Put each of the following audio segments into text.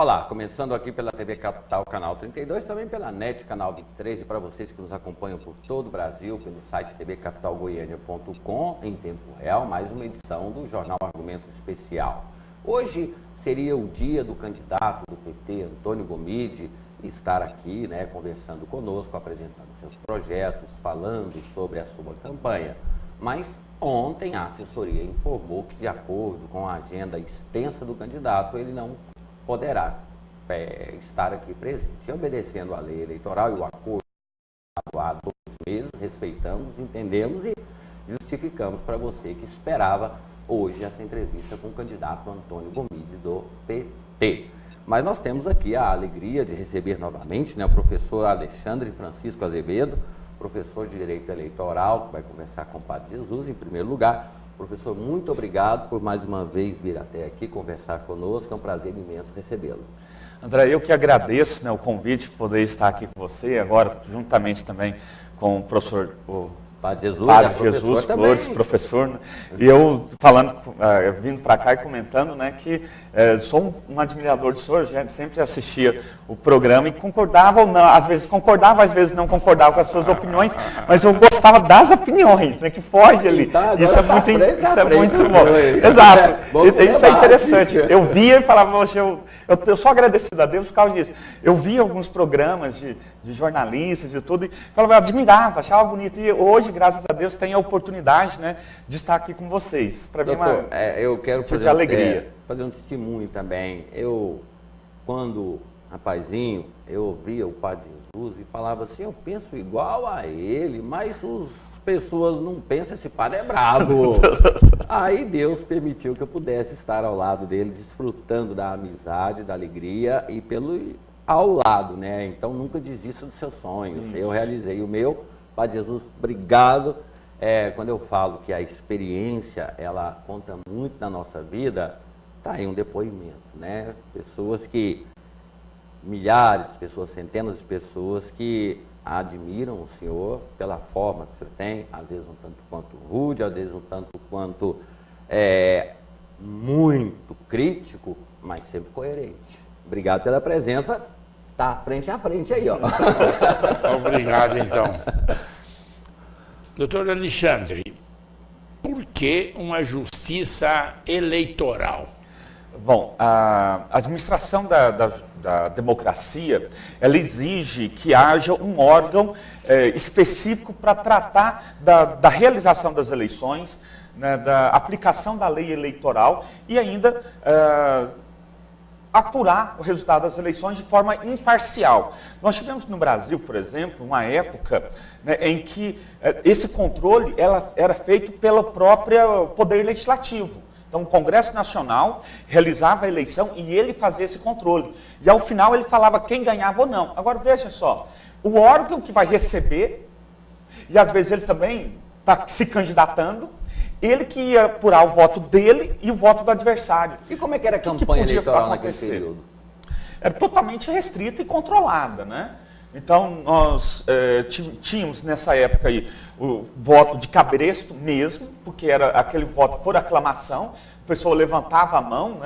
Olá, começando aqui pela TV Capital, canal 32, também pela NET, canal 23, e para vocês que nos acompanham por todo o Brasil, pelo site tvcapitalgoiania.com, em tempo real, mais uma edição do Jornal Argumento Especial. Hoje seria o dia do candidato do PT, Antônio Gomide, estar aqui, conversando conosco, apresentando seus projetos, falando sobre a sua campanha. Mas ontem a assessoria informou que, de acordo com a agenda extensa do candidato, ele não poderá estar aqui presente. Obedecendo à lei eleitoral e o acordo há 2 meses, respeitamos, entendemos e justificamos para você que esperava hoje essa entrevista com o candidato Antônio Gomide do PT. Mas nós temos aqui a alegria de receber novamente o professor Alexandre Francisco Azevedo, professor de Direito Eleitoral, que vai conversar com o Padre Jesus em primeiro lugar. Professor, muito obrigado por mais uma vez vir até aqui conversar conosco, é um prazer imenso recebê-lo. André, eu que agradeço o convite de poder estar aqui com você, agora juntamente também com o professor Padre Jesus, Padre Jesus Flores, professor, e eu falando, vindo para cá e comentando, que sou um admirador do senhor, sempre assistia o programa e concordava ou não, às vezes concordava, às vezes não concordava com as suas opiniões, mas eu gostava das opiniões, que foge ali. Então, isso é muito bom. Exato, isso é interessante. Eu via e falava, poxa, eu sou agradecido a Deus por causa disso. Eu via alguns programas de jornalistas, de tudo, e falava, eu admirava, achava bonito. E hoje, graças a Deus, tenho a oportunidade de estar aqui com vocês. Para mim, eu quero fazer alegria. Fazer um testemunho também. Eu, quando rapazinho, eu ouvia o Padre Jesus e falava assim, eu penso igual a ele, mas as pessoas não pensam, esse padre é bravo. Aí Deus permitiu que eu pudesse estar ao lado dele, desfrutando da amizade, da alegria e ao lado, Então nunca desista dos seus sonhos. Eu realizei o meu. Padre Jesus, obrigado. Quando eu falo que a experiência, ela conta muito na nossa vida, tá aí um depoimento, Pessoas que, milhares de pessoas, centenas de pessoas que admiram o senhor pela forma que o senhor tem, às vezes um tanto quanto rude, às vezes um tanto quanto muito crítico, mas sempre coerente. Obrigado pela presença. Tá frente a frente aí, ó. Obrigado, então. Doutor Alexandre, por que uma justiça eleitoral? Bom, a administração da democracia, ela exige que haja um órgão específico para tratar da realização das eleições, da aplicação da lei eleitoral e ainda apurar o resultado das eleições de forma imparcial. Nós tivemos no Brasil, por exemplo, uma época em que esse controle era feito pelo próprio Poder Legislativo. Então, o Congresso Nacional realizava a eleição e ele fazia esse controle. E, ao final, ele falava quem ganhava ou não. Agora, veja só, o órgão que vai receber, e às vezes ele também está se candidatando, ele que ia apurar o voto dele e o voto do adversário. E como é que era a campanha eleitoral naquele período? Era totalmente restrita e controlada, Então, nós tínhamos nessa época aí o voto de cabresto mesmo, porque era aquele voto por aclamação, a pessoa levantava a mão,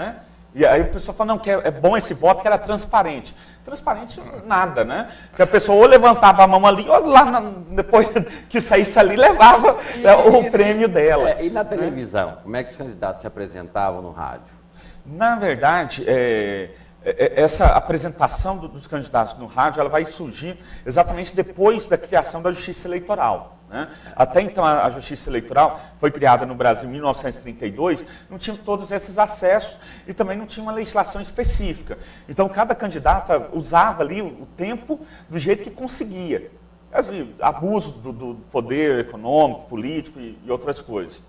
E aí a pessoa fala, não, que é bom esse voto, que era transparente. Transparente nada, Porque a pessoa ou levantava a mão ali, ou lá, depois que saísse ali, levava o prêmio dela. E na televisão, como é que os candidatos se apresentavam no rádio? Na verdade, essa apresentação dos candidatos no rádio, ela vai surgir exatamente depois da criação da Justiça Eleitoral. Até então, a Justiça Eleitoral foi criada no Brasil em 1932, não tinha todos esses acessos e também não tinha uma legislação específica. Então, cada candidata usava ali o tempo do jeito que conseguia. Abuso do poder econômico, político e outras coisas.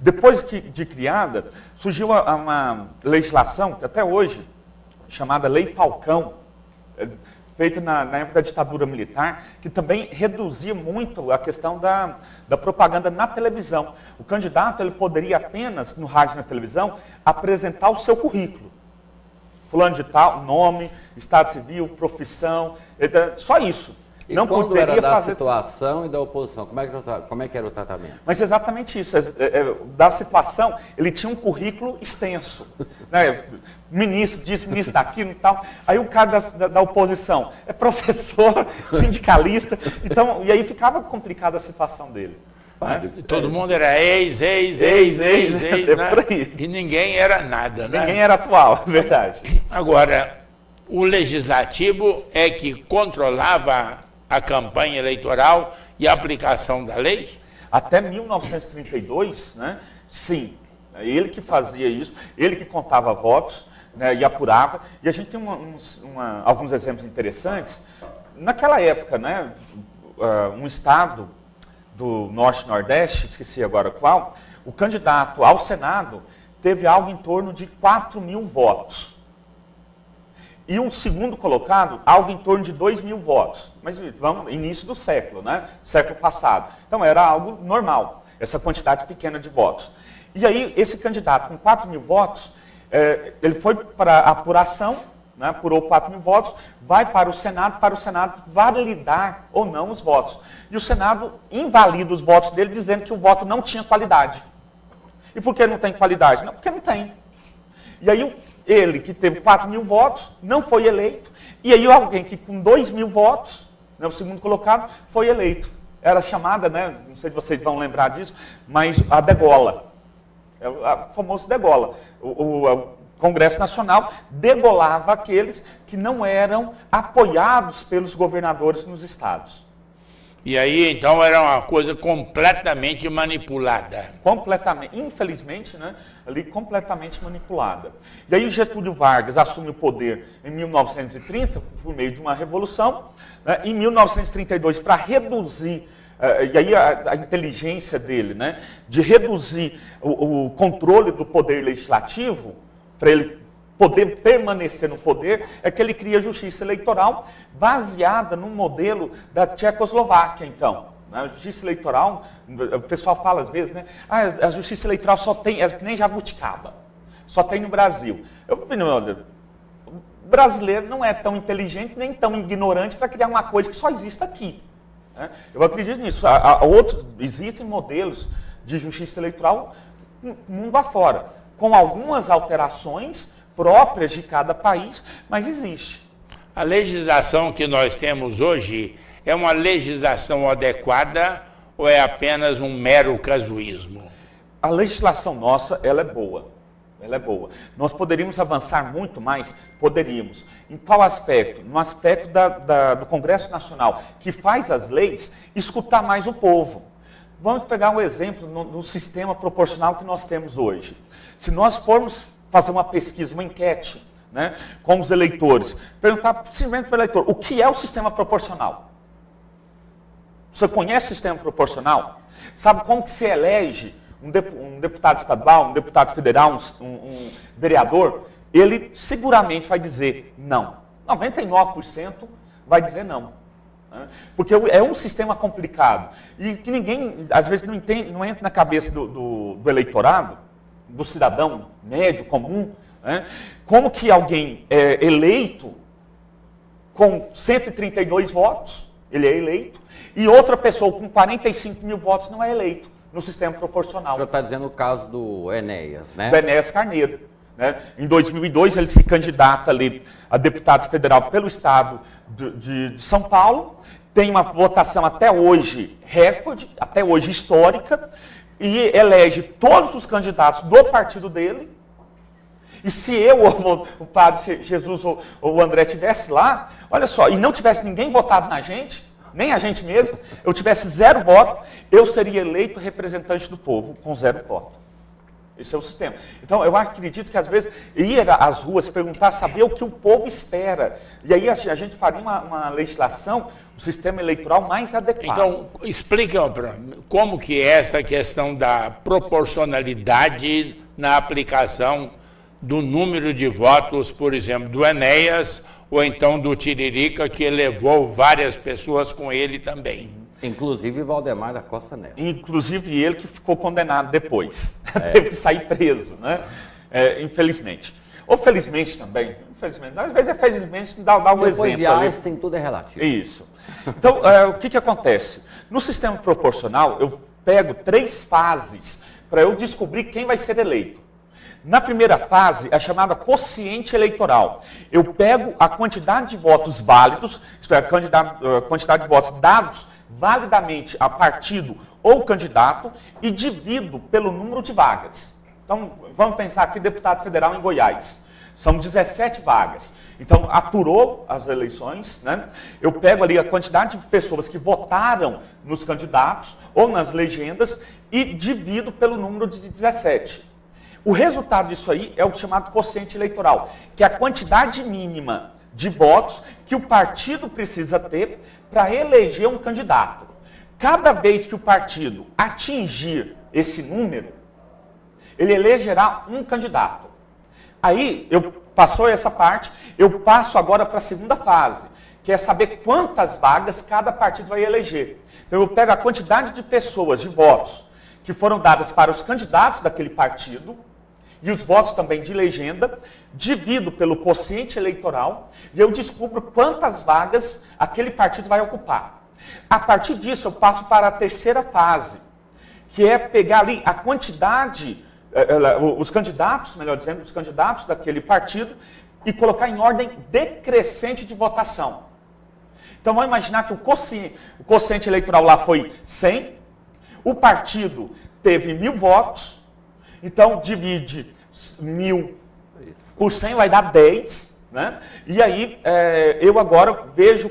Depois de criada, surgiu uma legislação, que até hoje, chamada Lei Falcão, feita na época da ditadura militar, que também reduzia muito a questão da propaganda na televisão. O candidato ele poderia apenas, no rádio e na televisão, apresentar o seu currículo. Fulano de tal, nome, estado civil, profissão, só isso. E não quando poderia era da fazer... situação e da oposição, como é que era o tratamento? Mas exatamente isso, da situação, ele tinha um currículo extenso, né? Ministro disso, ministro daquilo e tal. Aí o cara da oposição é professor, sindicalista, então, e aí ficava complicada a situação dele. Né? Todo mundo era ex, né? E ninguém era nada, né? Ninguém era atual, é verdade. Agora, o legislativo é que controlava a campanha eleitoral e a aplicação da lei? Até 1932, né? Sim, ele que fazia isso, ele que contava votos, né, e apurava. E a gente tem alguns exemplos interessantes. Naquela época, né, um estado do Norte e Nordeste, esqueci agora qual, o candidato ao Senado teve algo em torno de 4.000 votos. E o segundo colocado, algo em torno de 2.000 votos. Mas vamos, início do século, né? Século passado. Então era algo normal, essa quantidade pequena de votos. E aí, esse candidato com 4.000 votos, ele foi para a apuração, né? Apurou 4.000 votos, vai para o Senado validar ou não os votos. E o Senado invalida os votos dele, dizendo que o voto não tinha qualidade. E por que não tem qualidade? Não, porque não tem. E aí, ele que teve 4.000 votos, não foi eleito. E aí alguém que com 2.000 votos, né, o segundo colocado, foi eleito. Era chamada, né, não sei se vocês vão lembrar disso, mas a degola. É o famoso degola. O Congresso Nacional degolava aqueles que não eram apoiados pelos governadores nos estados. E aí, então, era uma coisa completamente manipulada. Completamente, infelizmente, né, ali completamente manipulada. E aí o Getúlio Vargas assume o poder em 1930, por meio de uma revolução, né, em 1932, para reduzir, e aí a inteligência dele, né, de reduzir o controle do poder legislativo, para ele poder permanecer no poder, é que ele cria a justiça eleitoral baseada no modelo da Tchecoslováquia, então. A justiça eleitoral, o pessoal fala às vezes, né? A justiça eleitoral só tem, é que nem jabuticaba, só tem no Brasil. O brasileiro não é tão inteligente nem tão ignorante para criar uma coisa que só existe aqui. Né? Eu acredito nisso. Existem modelos de justiça eleitoral mundo afora, com algumas alterações próprias de cada país, mas existe. A legislação que nós temos hoje é uma legislação adequada ou é apenas um mero casuísmo? A legislação nossa, ela é boa. Ela é boa. Nós poderíamos avançar muito mais? Poderíamos. Em qual aspecto? No aspecto do Congresso Nacional, que faz as leis, escutar mais o povo. Vamos pegar um exemplo no sistema proporcional que nós temos hoje. Se nós formos fazer uma pesquisa, uma enquete, né, com os eleitores, perguntar simplesmente para o eleitor, o que é o sistema proporcional? Você conhece o sistema proporcional? Sabe como que se elege um deputado estadual, um deputado federal, um vereador? Ele seguramente vai dizer não. 99% vai dizer não. Né? Porque é um sistema complicado. E que ninguém, às vezes, não entra na cabeça do eleitorado, do cidadão médio, comum, né? Como que alguém é eleito com 132 votos, ele é eleito, e outra pessoa com 45.000 votos não é eleito no sistema proporcional. O senhor está dizendo o caso do Enéas, né? Do Enéas Carneiro. Né? Em 2002, ele se candidata ali a deputado federal pelo estado de São Paulo, tem uma votação até hoje recorde, até hoje histórica, e elege todos os candidatos do partido dele. E se eu, ou o Padre Jesus ou o André estivesse lá, olha só, e não tivesse ninguém votado na gente, nem a gente mesmo, eu tivesse 0 voto, eu seria eleito representante do povo com 0 voto. Esse é o sistema. Então, eu acredito que às vezes ir às ruas, perguntar, saber o que o povo espera. E aí a gente faria uma legislação, um sistema eleitoral mais adequado. Então, explica para mim como que é essa questão da proporcionalidade na aplicação do número de votos, por exemplo, do Enéas ou então do Tiririca, que levou várias pessoas com ele também. Inclusive Valdemar da Costa Neto. Inclusive ele que ficou condenado depois. Teve que sair preso, né? Infelizmente. Ou felizmente também. Infelizmente. Às vezes é felizmente, dá um Depois exemplo. Depois de Einstein, tudo é relativo. Isso. Então, o que acontece? No sistema proporcional, eu pego 3 fases para eu descobrir quem vai ser eleito. Na primeira fase, é chamada quociente eleitoral. Eu pego a quantidade de votos válidos, isto é, a quantidade de votos dados validamente a partido ou candidato e divido pelo número de vagas. Então, vamos pensar aqui, deputado federal em Goiás. São 17 vagas. Então, apurou as eleições, né? Eu pego ali a quantidade de pessoas que votaram nos candidatos ou nas legendas e divido pelo número de 17. O resultado disso aí é o chamado quociente eleitoral, que é a quantidade mínima de votos que o partido precisa ter para eleger um candidato. Cada vez que o partido atingir esse número, ele elegerá um candidato. Aí, passou essa parte, eu passo agora para a segunda fase, que é saber quantas vagas cada partido vai eleger. Então, eu pego a quantidade de pessoas, de votos, que foram dadas para os candidatos daquele partido, e os votos também de legenda, divido pelo quociente eleitoral, e eu descubro quantas vagas aquele partido vai ocupar. A partir disso, eu passo para a terceira fase, que é pegar ali a quantidade, os candidatos, melhor dizendo, os candidatos daquele partido, e colocar em ordem decrescente de votação. Então, vamos imaginar que o quociente eleitoral lá foi 100, o partido teve 1.000 votos, então divide 1.000 por 100, vai dar 10, né? E aí eu agora vejo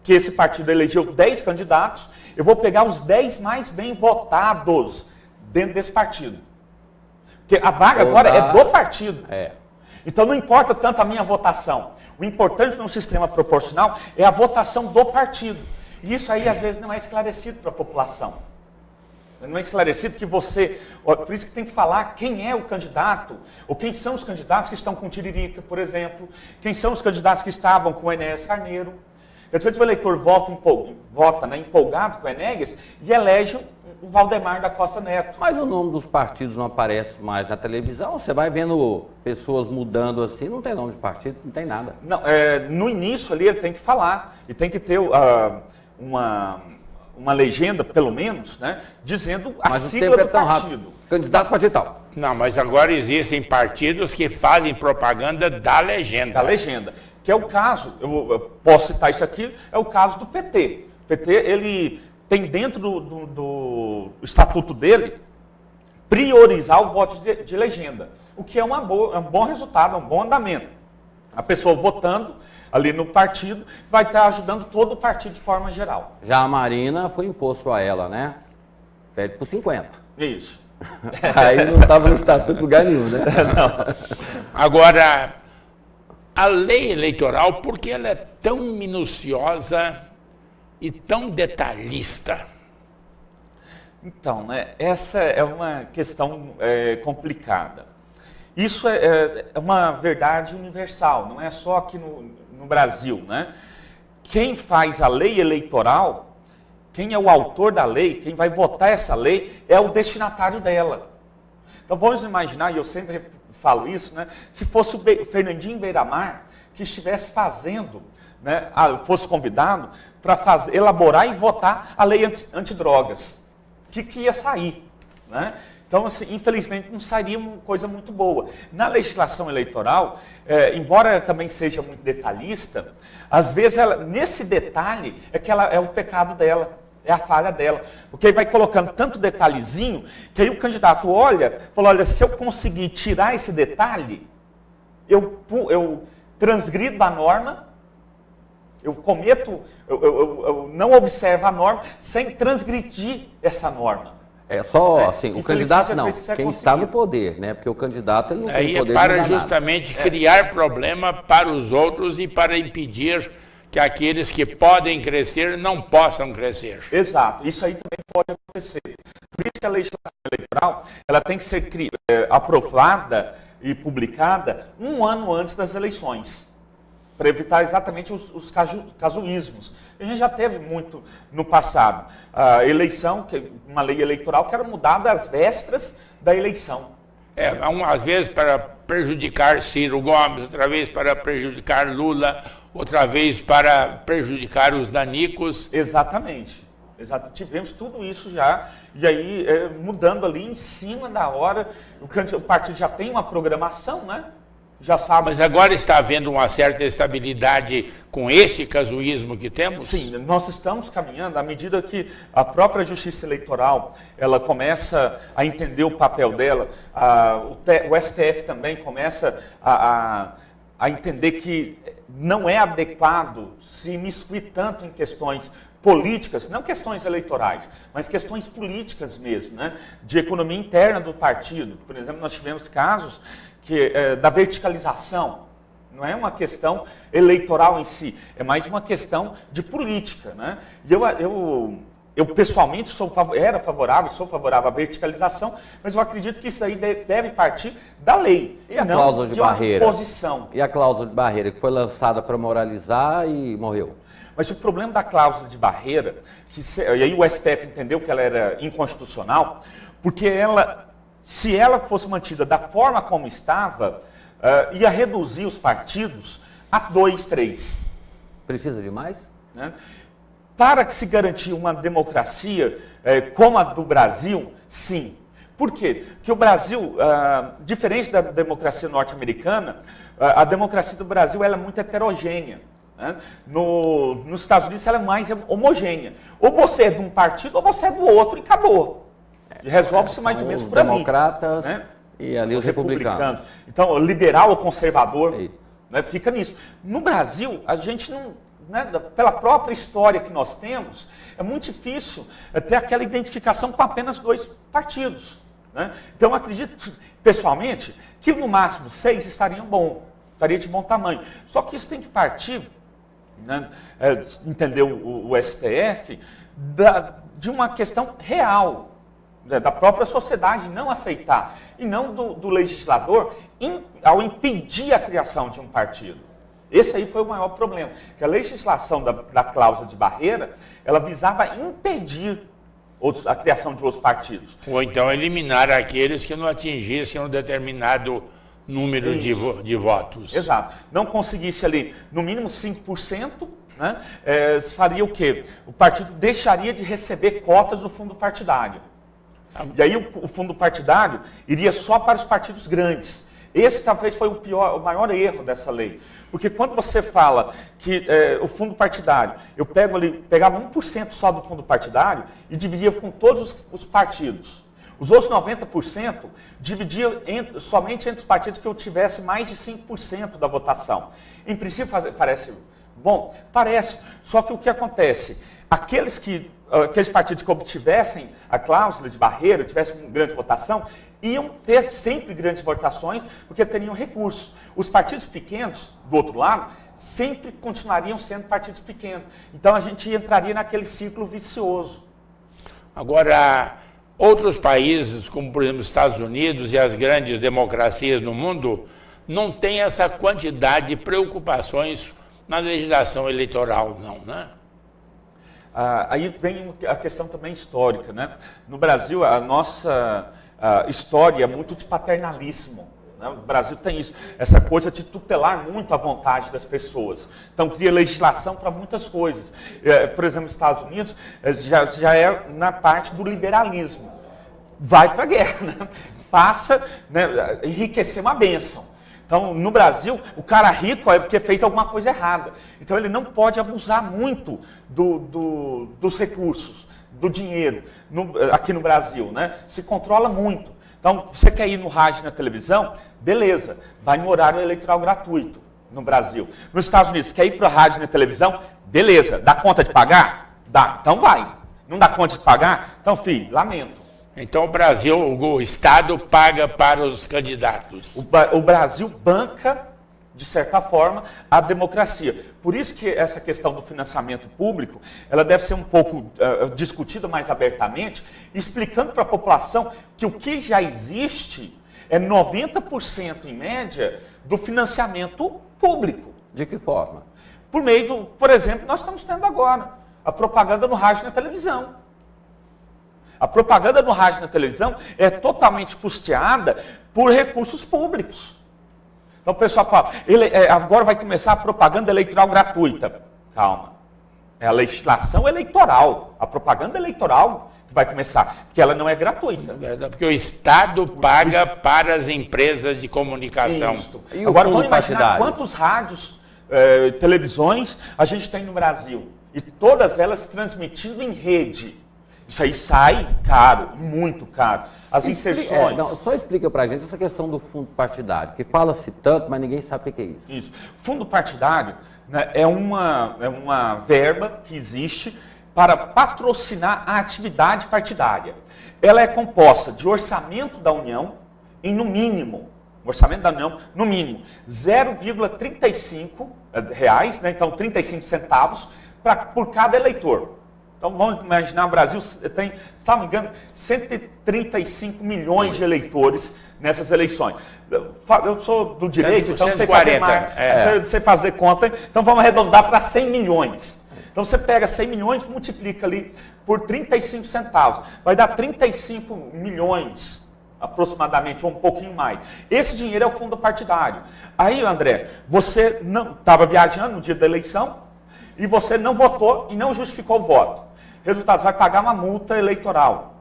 que esse partido elegeu 10 candidatos, eu vou pegar os 10 mais bem votados dentro desse partido. Porque a vaga agora é do partido. Então não importa tanto a minha votação. O importante no sistema proporcional é a votação do partido. E isso aí às vezes não é esclarecido para a população. Não é esclarecido que você... Por isso que tem que falar quem é o candidato, ou quem são os candidatos que estão com Tiririca, por exemplo, quem são os candidatos que estavam com o Enéas Carneiro. Às vezes o eleitor vota empolgado com o Enéas e elege o Valdemar da Costa Neto. Mas o nome dos partidos não aparece mais na televisão, você vai vendo pessoas mudando assim, não tem nome de partido, não tem nada. Não, no início ali ele tem que falar, e tem que ter uma legenda, pelo menos, né, dizendo a sigla do partido. Candidato partido tal. Não, mas agora existem partidos que fazem propaganda da legenda. Da legenda. Que é o caso, eu posso citar isso aqui, é o caso do PT. O PT, ele tem dentro do estatuto dele, priorizar o voto de legenda. O que é um bom resultado, é um bom andamento. A pessoa votando ali no partido vai estar ajudando todo o partido de forma geral. Já a Marina foi imposto a ela, né? Pede por 50. Isso. Aí não estava no estatuto lugar nenhum, né? Não. Agora, a lei eleitoral, por que ela é tão minuciosa e tão detalhista? Então, né, essa é uma questão complicada. Isso é uma verdade universal, não é só aqui no Brasil, né? Quem faz a lei eleitoral, quem é o autor da lei, quem vai votar essa lei, é o destinatário dela. Então vamos imaginar, e eu sempre falo isso, né? Se fosse o Fernandinho Beiramar que estivesse fazendo, né, fosse convidado para elaborar e votar a lei antidrogas, que ia sair, né? Então, assim, infelizmente, não sairia uma coisa muito boa. Na legislação eleitoral, embora ela também seja muito detalhista, às vezes, nesse detalhe, é o pecado dela, é a falha dela. Porque aí vai colocando tanto detalhezinho, que aí o candidato fala, olha, se eu conseguir tirar esse detalhe, eu transgrido a norma, eu não observo a norma sem transgredir essa norma. É só assim, o candidato não, quem está no poder, né? Porque o candidato ele não tem poder de para justamente criar problema para os outros e para impedir que aqueles que podem crescer não possam crescer. Exato, isso aí também pode acontecer. Por isso que a legislação eleitoral ela tem que ser aprovada e publicada um ano antes das eleições, para evitar exatamente os casuísmos. A gente já teve muito no passado. A eleição, uma lei eleitoral que era mudada às vésperas da eleição. Às vezes para prejudicar Ciro Gomes, outra vez para prejudicar Lula, outra vez para prejudicar os nanicos. Exatamente. Tivemos tudo isso já, e aí mudando ali em cima da hora, o partido já tem uma programação, né? Já sabe. Mas agora está havendo uma certa estabilidade com esse casuísmo que temos? Sim, nós estamos caminhando à medida que a própria Justiça Eleitoral ela começa a entender o papel dela, o STF também começa a entender que não é adequado se imiscuir tanto em questões políticas, não questões eleitorais, mas questões políticas mesmo, né? De economia interna do partido. Por exemplo, nós tivemos casos da verticalização. Não é uma questão eleitoral em si, é mais uma questão de política, né? E eu pessoalmente sou favorável à verticalização, mas eu acredito que isso aí deve partir da lei, e a cláusula de barreira? Posição. E a cláusula de barreira que foi lançada para moralizar e morreu? Mas o problema da cláusula de barreira, e aí o STF entendeu que ela era inconstitucional, porque se ela fosse mantida da forma como estava, ia reduzir os partidos a 2, 3. Precisa de mais? Né? Para que se garantir uma democracia como a do Brasil, sim. Por quê? Porque o Brasil, diferente da democracia norte-americana, a democracia do Brasil ela é muito heterogênea. Né? Nos Estados Unidos ela é mais homogênea. Ou você é de um partido ou você é do outro e acabou. E resolve-se mais ou menos por ali. Os democratas, né? E ali os republicanos. Então, liberal ou conservador, né, fica nisso. No Brasil, a gente não, né, pela própria história que nós temos, é muito difícil ter aquela identificação com apenas 2 partidos. Né? Então, eu acredito, pessoalmente, que no máximo 6 estaria de bom tamanho. Só que isso tem que partir, né, entendeu o STF, de uma questão real, da própria sociedade não aceitar, e não do legislador ao impedir a criação de um partido. Esse aí foi o maior problema, que a legislação da cláusula de barreira, ela visava impedir a criação de outros partidos. Ou então eliminar aqueles que não atingissem um determinado número de votos. Exato. Não conseguisse ali, no mínimo 5%, né, faria o quê? O partido deixaria de receber cotas do fundo partidário. E aí o fundo partidário iria só para os partidos grandes. Esse talvez foi o maior erro dessa lei. Porque quando você fala que o fundo partidário, pegava 1% só do fundo partidário e dividia com todos os partidos. Os outros 90% dividia somente entre os partidos que eu tivesse mais de 5% da votação. Em princípio parece bom? Parece. Só que o que acontece? Aqueles partidos que obtivessem a cláusula de barreira, tivessem uma grande votação, iam ter sempre grandes votações, porque teriam recursos. Os partidos pequenos, do outro lado, sempre continuariam sendo partidos pequenos. Então a gente entraria naquele ciclo vicioso. Agora, outros países, como por exemplo os Estados Unidos e as grandes democracias no mundo, não têm essa quantidade de preocupações na legislação eleitoral, não, né? Aí vem a questão também histórica, né? No Brasil, a nossa história é muito de paternalismo. Né? O Brasil tem isso, essa coisa de tutelar muito a vontade das pessoas. Então, cria legislação para muitas coisas. Por exemplo, nos Estados Unidos, já é na parte do liberalismo. Vai para a guerra, né? Faça, né, enriquecer uma bênção. Então, no Brasil, o cara rico é porque fez alguma coisa errada. Então, ele não pode abusar muito dos recursos, do dinheiro, aqui no Brasil, né? Se controla muito. Então, você quer ir no rádio e na televisão? Beleza, vai no horário eleitoral gratuito no Brasil. Nos Estados Unidos, quer ir para a rádio e na televisão? Beleza, dá conta de pagar? Dá, então vai. Não dá conta de pagar? Então, filho, lamento. Então o Brasil, o Estado paga para os candidatos. O Brasil banca, de certa forma, a democracia. Por isso que essa questão do financiamento público, ela deve ser um pouco discutida mais abertamente, explicando para a população que o que já existe é 90% em média do financiamento público. De que forma? Por meio por exemplo, nós estamos tendo agora a propaganda no rádio e na televisão. A propaganda no rádio e na televisão é totalmente custeada por recursos públicos. Então o pessoal fala, agora vai começar a propaganda eleitoral gratuita. Calma. É a legislação eleitoral, a propaganda eleitoral que vai começar, porque ela não é gratuita. Porque o Estado paga para as empresas de comunicação. Agora vamos imaginar quantos rádios, televisões a gente tem no Brasil. E todas elas transmitindo em rede. Isso aí sai caro, muito caro. As inserções. Só explica pra gente essa questão do fundo partidário, que fala-se tanto, mas ninguém sabe o que é isso. Isso. Fundo partidário, né, é uma verba que existe para patrocinar a atividade partidária. Ela é composta de orçamento da União em, no mínimo, orçamento da União, no mínimo, R$ 0,35, né, então 35 centavos, por cada eleitor. Então vamos imaginar, o Brasil tem, se não me engano, 135 milhões de eleitores nessas eleições. Eu sou do direito, então sei fazer conta, então vamos arredondar para 100 milhões. Então você pega 100 milhões, multiplica ali por 35 centavos, vai dar 35 milhões aproximadamente, ou um pouquinho mais. Esse dinheiro é o fundo partidário. Aí, André, você não estava viajando no dia da eleição e você não votou e não justificou o voto. Resultado, vai pagar uma multa eleitoral.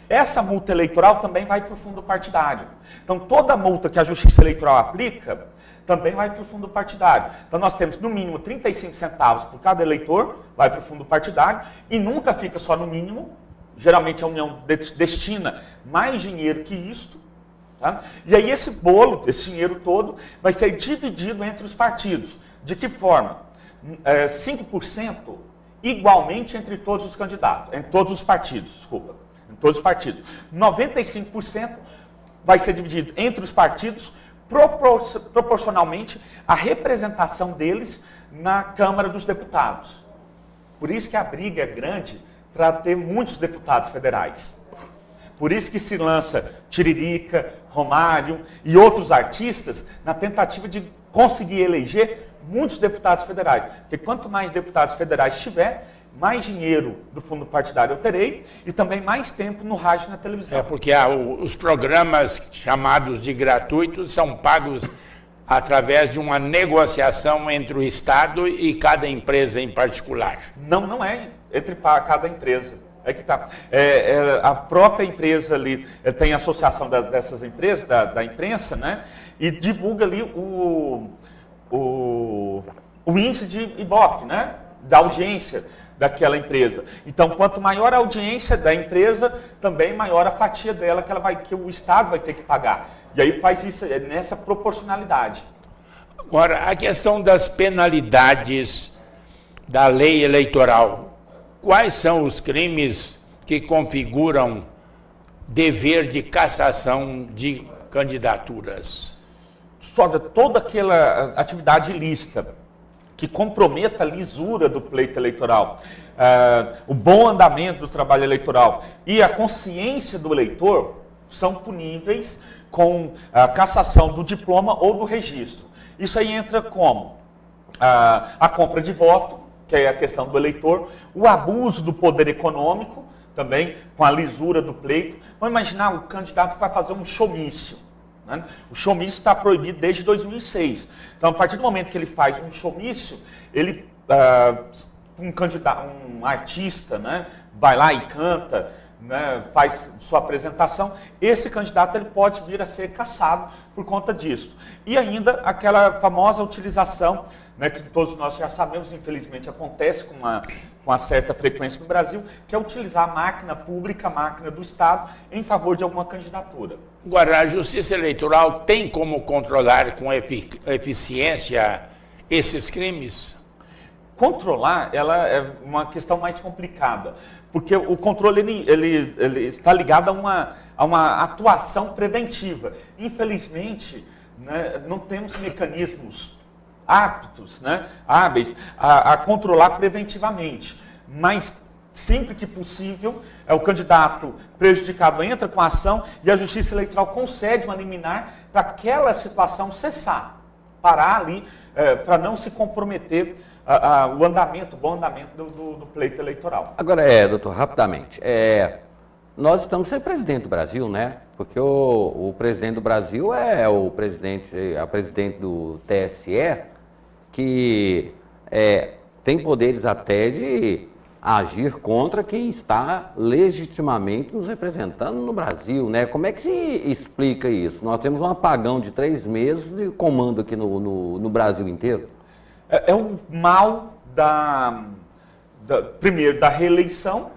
Essa multa eleitoral também vai para o fundo partidário. Então, toda multa que a Justiça Eleitoral aplica também vai para o fundo partidário. Então, nós temos, no mínimo, 35 centavos por cada eleitor, vai para o fundo partidário, e nunca fica só no mínimo. Geralmente, a União destina mais dinheiro que isto. Tá? E aí, esse bolo, esse dinheiro todo, vai ser dividido entre os partidos. De que forma? 5% igualmente entre todos os candidatos, em todos os partidos, desculpa. Em todos os partidos. 95% vai ser dividido entre os partidos proporcionalmente à representação deles na Câmara dos Deputados. Por isso que a briga é grande para ter muitos deputados federais. Por isso que se lança Tiririca, Romário e outros artistas na tentativa de conseguir eleger muitos deputados federais. Porque quanto mais deputados federais tiver, mais dinheiro do fundo partidário eu terei e também mais tempo no rádio e na televisão. Porque os programas chamados de gratuitos são pagos através de uma negociação entre o Estado e cada empresa em particular. Não é entre cada empresa. É que tá. A própria empresa ali tem associação dessas empresas, da imprensa, né? E divulga ali o índice de Ibope, né? Da audiência daquela empresa. Então, quanto maior a audiência da empresa, também maior a fatia dela que o Estado vai ter que pagar. E aí faz isso nessa proporcionalidade. Agora, a questão das penalidades da lei eleitoral. Quais são os crimes que configuram dever de cassação de candidaturas? Sobre toda aquela atividade ilícita que comprometa a lisura do pleito eleitoral, o bom andamento do trabalho eleitoral e a consciência do eleitor são puníveis com a cassação do diploma ou do registro. Isso aí entra como? A compra de voto, que é a questão do eleitor, o abuso do poder econômico, também com a lisura do pleito. Vamos imaginar o candidato que vai fazer um showmício. Né? O showmício está proibido desde 2006. Então, a partir do momento que ele faz um showmício, ele, um artista, né, vai lá e canta, né, faz sua apresentação, esse candidato ele pode vir a ser cassado por conta disso. E ainda aquela famosa utilização, né, que todos nós já sabemos, infelizmente acontece com uma certa frequência no Brasil, que é utilizar a máquina pública, a máquina do Estado, em favor de alguma candidatura. Agora, a Justiça Eleitoral tem como controlar com eficiência esses crimes? Controlar, ela é uma questão mais complicada, porque o controle ele está ligado a uma atuação preventiva. Infelizmente, né, não temos mecanismos aptos, né, hábeis a controlar preventivamente, mas sempre que possível, o candidato prejudicado entra com a ação e a Justiça Eleitoral concede uma liminar para aquela situação cessar, parar ali, para não se comprometer o bom andamento do pleito eleitoral. Agora, doutor, rapidamente, nós estamos sem presidente do Brasil, né? Porque o presidente do Brasil é a presidente do TSE, que tem poderes até de agir contra quem está legitimamente nos representando no Brasil, né? Como é que se explica isso? Nós temos um apagão de 3 meses de comando aqui no Brasil inteiro. É um mal primeiro da reeleição,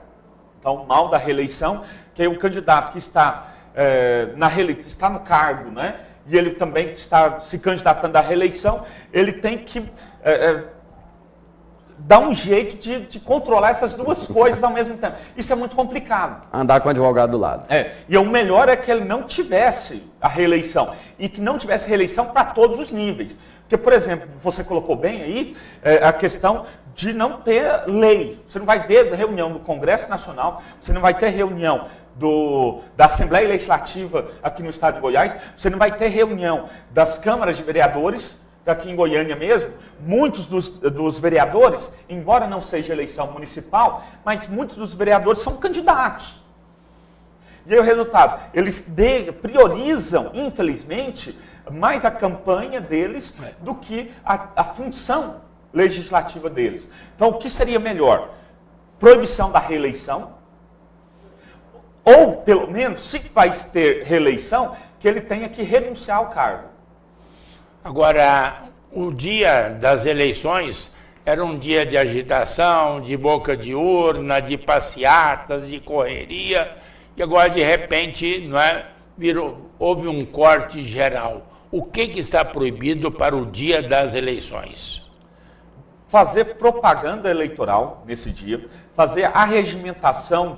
então o mal da reeleição, que é o candidato que está, está no cargo, né? E ele também está se candidatando à reeleição, ele tem que dar um jeito de controlar essas duas coisas ao mesmo tempo. Isso é muito complicado. Andar com o advogado do lado. E o melhor é que ele não tivesse a reeleição, e que não tivesse reeleição para todos os níveis. Porque, por exemplo, você colocou bem aí a questão de não ter lei. Você não vai ver reunião do Congresso Nacional, você não vai ter reunião da Assembleia Legislativa aqui no estado de Goiás, você não vai ter reunião das câmaras de vereadores, aqui em Goiânia mesmo. Muitos dos vereadores, embora não seja eleição municipal, mas muitos dos vereadores são candidatos. E aí o resultado, eles priorizam, infelizmente, mais a campanha deles do que a função legislativa deles. Então, o que seria melhor? Proibição da reeleição, ou, pelo menos, se vai ter reeleição, que ele tenha que renunciar ao cargo. Agora, o dia das eleições era um dia de agitação, de boca de urna, de passeatas, de correria, e agora, de repente, houve um corte geral. O que está proibido para o dia das eleições? Fazer propaganda eleitoral nesse dia, fazer a regimentação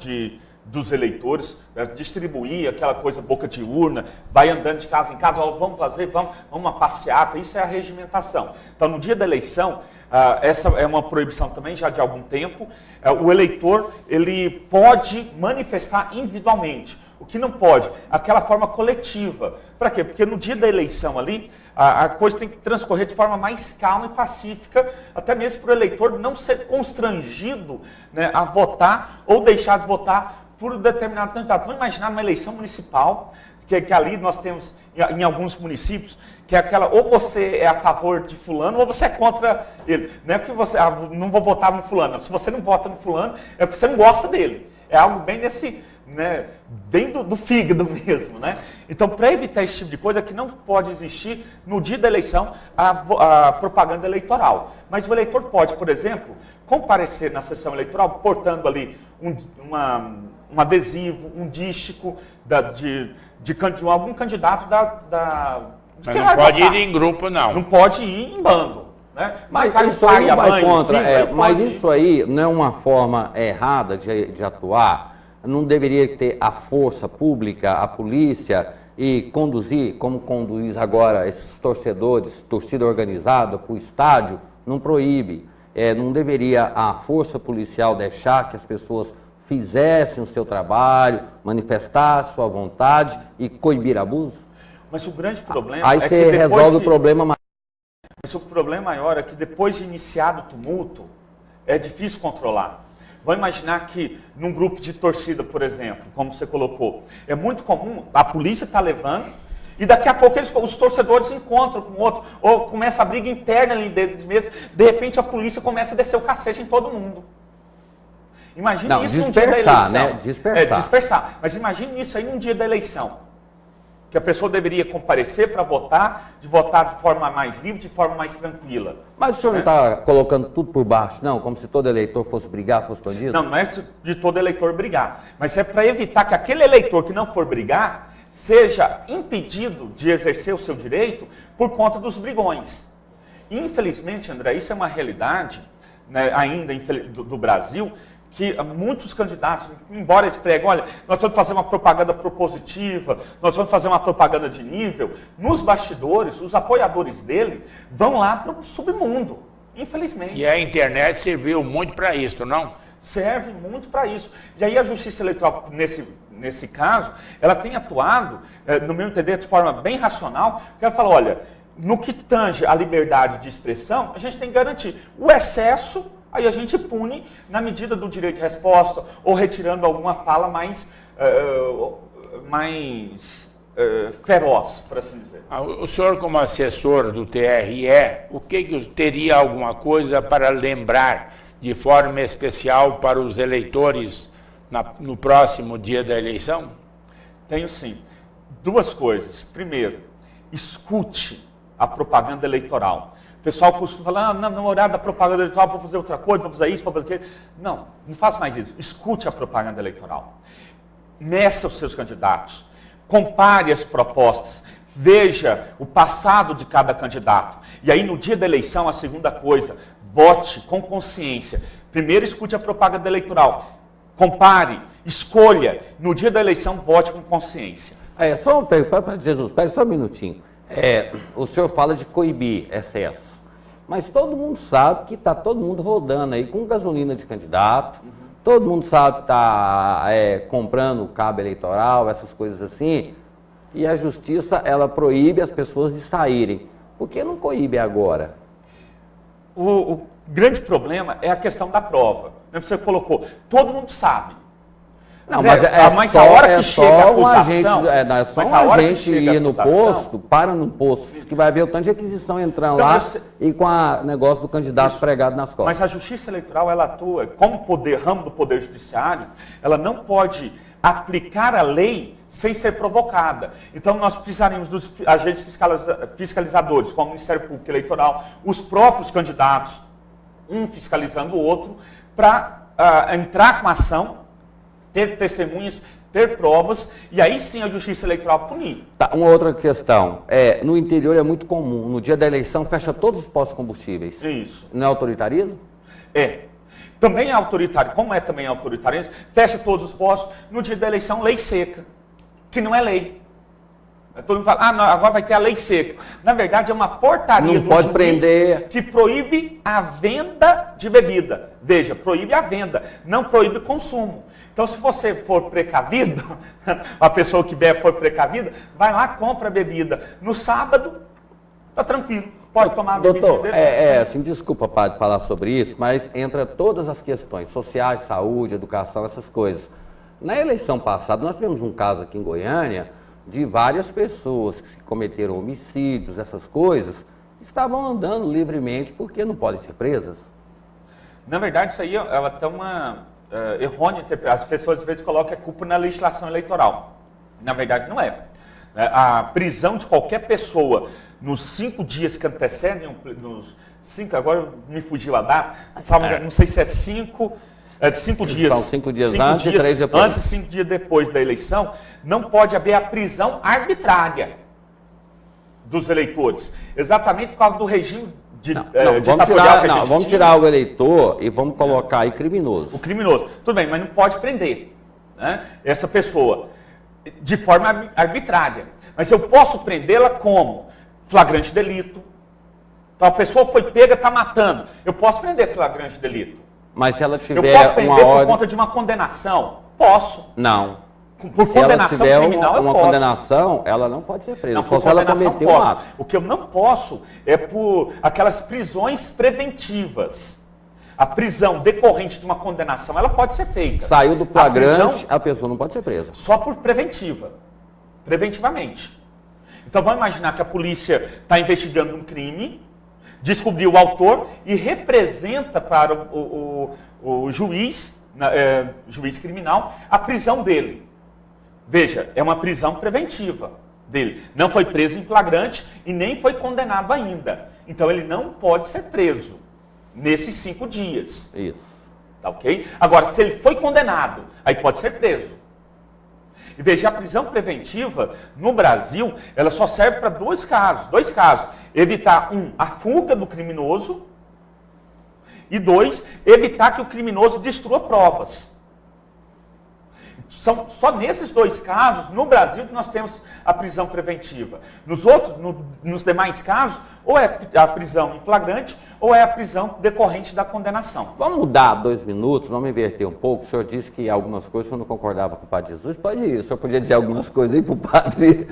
dos eleitores, distribuir aquela coisa boca de urna, vai andando de casa em casa, vamos uma passeata, isso é a regimentação. Então, no dia da eleição, essa é uma proibição também já de algum tempo, o eleitor ele pode manifestar individualmente. O que não pode, aquela forma coletiva. Para quê? Porque no dia da eleição ali, a coisa tem que transcorrer de forma mais calma e pacífica, até mesmo para o eleitor não ser constrangido, né, a votar ou deixar de votar por um determinado candidato. Vamos imaginar uma eleição municipal, que ali nós temos em alguns municípios, que é aquela, ou você é a favor de fulano, ou você é contra ele. Não é porque você, não vou votar no fulano. Se você não vota no fulano, é porque você não gosta dele. É algo bem nesse, né, bem do fígado mesmo, né? Então, para evitar esse tipo de coisa, que não pode existir no dia da eleição a propaganda eleitoral. Mas o eleitor pode, por exemplo, comparecer na sessão eleitoral portando ali um adesivo, um dístico de algum candidato Mas não pode ir em grupo, não. Não pode ir em bando. Né? Mas isso aí não vai contra. Mas isso aí não é uma forma errada de atuar? Não deveria ter a força pública, a polícia, e conduzir, como conduz agora esses torcedores, torcida organizada para o estádio? Não proíbe. Não deveria a força policial deixar que as pessoas fizessem o seu trabalho, manifestassem sua vontade e coibir abuso? Mas o grande problema aí você resolve o problema maior. Mas o problema maior é que depois de iniciado o tumulto, é difícil controlar. Vamos imaginar que num grupo de torcida, por exemplo, como você colocou, é muito comum, a polícia está levando, e daqui a pouco os torcedores encontram com o outro, ou começa a briga interna ali dentro mesmo, de repente a polícia começa a descer o cacete em todo mundo. Imagine isso num dia da eleição. Né? Dispersar. Mas imagine isso aí num dia da eleição. Que a pessoa deveria comparecer para votar, de votar de forma mais livre, de forma mais tranquila. Mas o senhor não está colocando tudo por baixo, não? Como se todo eleitor fosse brigar, fosse bandido? Não é de todo eleitor brigar. Mas é para evitar que aquele eleitor que não for brigar seja impedido de exercer o seu direito por conta dos brigões. Infelizmente, André, isso é uma realidade, né, ainda do Brasil, que muitos candidatos, embora eles pregam, olha, nós vamos fazer uma propaganda propositiva, nós vamos fazer uma propaganda de nível, nos bastidores, os apoiadores dele vão lá para o submundo, infelizmente. E a internet serviu muito para isso, não? Serve muito para isso. E aí a Justiça Eleitoral, nesse caso, ela tem atuado, no meu entender, de forma bem racional, porque ela fala, olha, no que tange a liberdade de expressão, a gente tem que garantir o excesso. Aí a gente pune na medida do direito de resposta ou retirando alguma fala mais mais feroz, por assim dizer. O senhor, como assessor do TRE, o que teria alguma coisa para lembrar de forma especial para os eleitores no próximo dia da eleição? Tenho sim. Duas coisas. Primeiro, escute a propaganda eleitoral. O pessoal costuma falar, no horário da propaganda eleitoral vou fazer outra coisa, vou fazer isso, vou fazer aquilo. Não faça mais isso. Escute a propaganda eleitoral. Meça os seus candidatos. Compare as propostas. Veja o passado de cada candidato. E aí, no dia da eleição, a segunda coisa, vote com consciência. Primeiro, escute a propaganda eleitoral. Compare, escolha. No dia da eleição, vote com consciência. Só uma pergunta, Jesus, espera só um minutinho. O senhor fala de coibir excesso, mas todo mundo sabe que está todo mundo rodando aí com gasolina de candidato, todo mundo sabe que está comprando cabo eleitoral, essas coisas assim, e a justiça, ela proíbe as pessoas de saírem. Por que não coíbe agora? O grande problema é a questão da prova. Você colocou, todo mundo sabe. Não, mas a hora que chega a acusação... Não é só um agente ir no posto, para no posto, que vai ver o tanto de requisição entrando lá e com o negócio do candidato pregado nas costas. Mas a Justiça Eleitoral, ela atua como ramo do Poder Judiciário, ela não pode aplicar a lei sem ser provocada. Então, nós precisaremos dos agentes fiscalizadores, como o Ministério Público Eleitoral, os próprios candidatos, um fiscalizando o outro, para entrar com ação, ter testemunhas, ter provas, e aí sim a Justiça Eleitoral punir. Tá, uma outra questão, no interior é muito comum, no dia da eleição fecha todos os postos de combustíveis. Isso. Não é autoritarismo? Também é autoritário, como é também autoritarismo, fecha todos os postos, no dia da eleição, lei seca, que não é lei. Todo mundo fala, não, agora vai ter a lei seca. Na verdade, é uma portaria do juiz prender, que proíbe a venda de bebida. Veja, proíbe a venda, não proíbe o consumo. Então, se você for precavido, a pessoa que bebe for precavida, vai lá, compra a bebida. No sábado, tá tranquilo, pode tomar a bebida. Doutor, assim, desculpa, padre, falar sobre isso, mas entra todas as questões sociais, saúde, educação, essas coisas. Na eleição passada, nós tivemos um caso aqui em Goiânia de várias pessoas que cometeram homicídios, essas coisas, estavam andando livremente porque não podem ser presas. Na verdade, isso aí ela tem uma errônea interpretação. As pessoas às vezes colocam a culpa na legislação eleitoral. Na verdade, não é. A prisão de qualquer pessoa nos 5 dias que antecedem, agora me fugiu a data, não sei se é 5... de 5 dias. São 5 dias antes e 3 depois. Antes e 5 dias depois da eleição, não pode haver a prisão arbitrária dos eleitores. Exatamente por causa do regime ditatorial. Vamos tirar o eleitor e vamos colocar aí criminoso. O criminoso. Tudo bem, mas não pode prender, né, essa pessoa de forma arbitrária. Mas eu posso prendê-la como? Flagrante delito. Então a pessoa foi pega, está matando. Eu posso prender flagrante delito. Mas se ela tiver eu posso prender por conta de uma condenação? Posso. Não. Por condenação criminal, eu posso. Uma condenação, ela não pode ser presa. Não, só se ela cometeu um ato. O que eu não posso é por aquelas prisões preventivas. A prisão decorrente de uma condenação, ela pode ser feita. Saiu do flagrante, a pessoa não pode ser presa. Só por preventiva. Preventivamente. Então vamos imaginar que a polícia está investigando um crime, descobriu o autor e representa para o juiz, juiz criminal, a prisão dele. Veja, é uma prisão preventiva dele. Não foi preso em flagrante e nem foi condenado ainda. Então ele não pode ser preso nesses 5 dias. Isso. Tá ok? Agora, se ele foi condenado, aí pode ser preso. E veja, a prisão preventiva, no Brasil, ela só serve para 2 casos. Evitar, a fuga do criminoso e 2, evitar que o criminoso destrua provas. São só nesses 2 casos, no Brasil, que nós temos a prisão preventiva. Nos demais casos, ou é a prisão em flagrante, ou é a prisão decorrente da condenação. Vamos mudar 2 minutos, vamos inverter um pouco. O senhor disse que algumas coisas o senhor não concordava com o padre Jesus. Pode ir, o senhor podia dizer algumas coisas aí para o padre.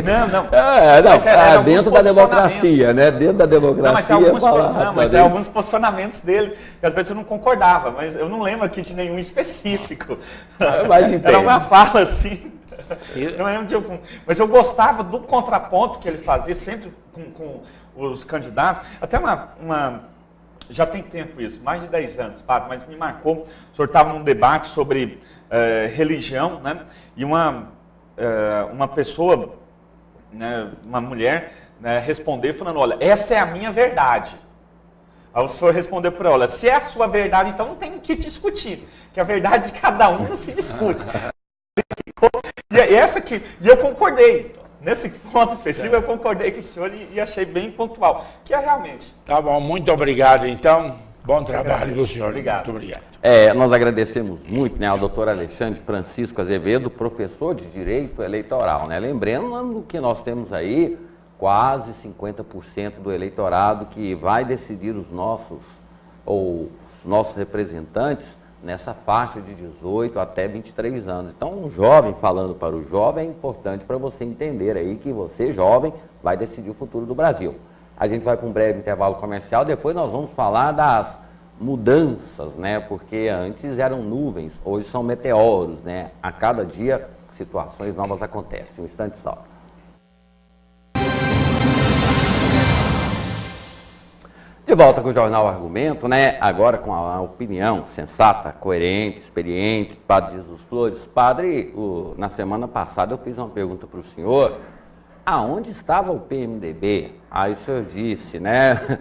Não. Dentro da democracia, né? Dentro da democracia. Mas é alguns posicionamentos dele, que às vezes eu não concordava, mas eu não lembro aqui de nenhum específico. Era uma fala assim. Eu lembro mas eu gostava do contraponto que ele fazia sempre com os candidatos. Até já tem tempo isso, mais de 10 anos, Fábio, mas me marcou. O senhor estava num debate sobre religião, né? E uma pessoa, né, uma mulher, né, respondeu falando, olha, essa é a minha verdade. Aí o senhor respondeu para ela, olha, se é a sua verdade, então não tem o que discutir, que a verdade de cada um não se discute. E eu concordei, nesse ponto específico eu concordei com o senhor e achei bem pontual, que é realmente. Tá bom, muito obrigado então, bom trabalho do senhor. Obrigado. Muito obrigado. Nós agradecemos muito, né, ao doutor Alexandre Francisco Azevedo, professor de Direito Eleitoral, né? Lembrando que nós temos aí quase 50% do eleitorado que vai decidir os nossos representantes nessa faixa de 18 até 23 anos. Então, um jovem falando para o jovem é importante para você entender aí que você, jovem, vai decidir o futuro do Brasil. A gente vai para um breve intervalo comercial, depois nós vamos falar das mudanças, né? Porque antes eram nuvens, hoje são meteoros, né? A cada dia situações novas acontecem. Um instante só. De volta com o Jornal Argumento, né? Agora com a opinião sensata, coerente, experiente, Padre Jesus Flores. Padre, na semana passada eu fiz uma pergunta para o senhor, aonde estava o PMDB? Aí o senhor disse, né?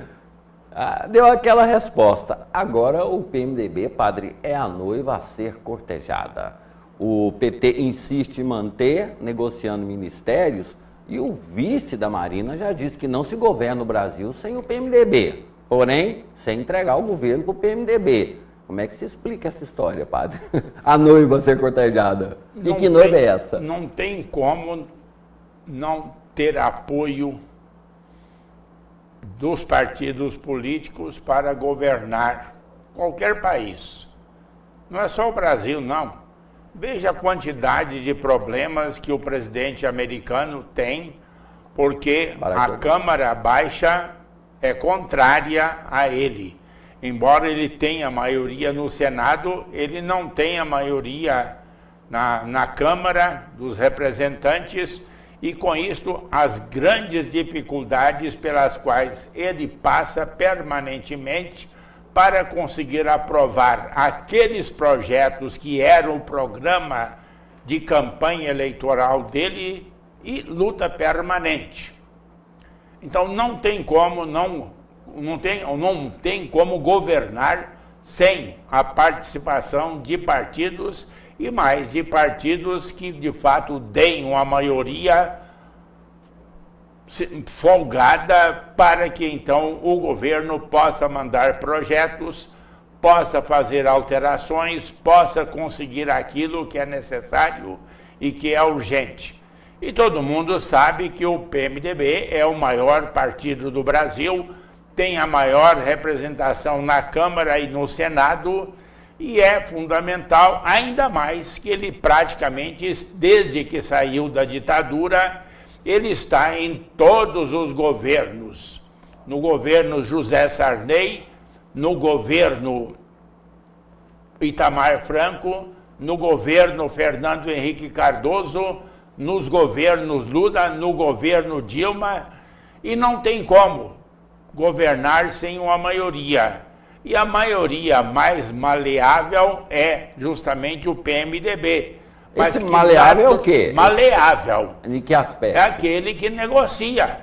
Deu aquela resposta. Agora o PMDB, padre, é a noiva a ser cortejada. O PT insiste em manter, negociando ministérios, e o vice da Marina já disse que não se governa o Brasil sem o PMDB. Porém, sem entregar o governo para o PMDB. Como é que se explica essa história, padre? A noiva ser cortejada. E que noiva é essa? Não tem como não ter apoio dos partidos políticos para governar qualquer país. Não é só o Brasil, não. Veja a quantidade de problemas que o presidente americano tem, porque a Câmara Baixa é contrária a ele. Embora ele tenha maioria no Senado, ele não tem a maioria na Câmara dos Representantes, e com isto as grandes dificuldades pelas quais ele passa permanentemente para conseguir aprovar aqueles projetos que eram o programa de campanha eleitoral dele e luta permanente. Então não tem como governar sem a participação de partidos e mais de partidos que de fato deem uma maioria folgada para que então o governo possa mandar projetos, possa fazer alterações, possa conseguir aquilo que é necessário e que é urgente. E todo mundo sabe que o PMDB é o maior partido do Brasil, tem a maior representação na Câmara e no Senado, e é fundamental, ainda mais que ele praticamente, desde que saiu da ditadura, ele está em todos os governos. No governo José Sarney, no governo Itamar Franco, no governo Fernando Henrique Cardoso, nos governos Lula, no governo Dilma, e não tem como governar sem uma maioria. E a maioria mais maleável é justamente o PMDB. Mas esse maleável é o quê? Maleável. Em que aspecto? É aquele que negocia,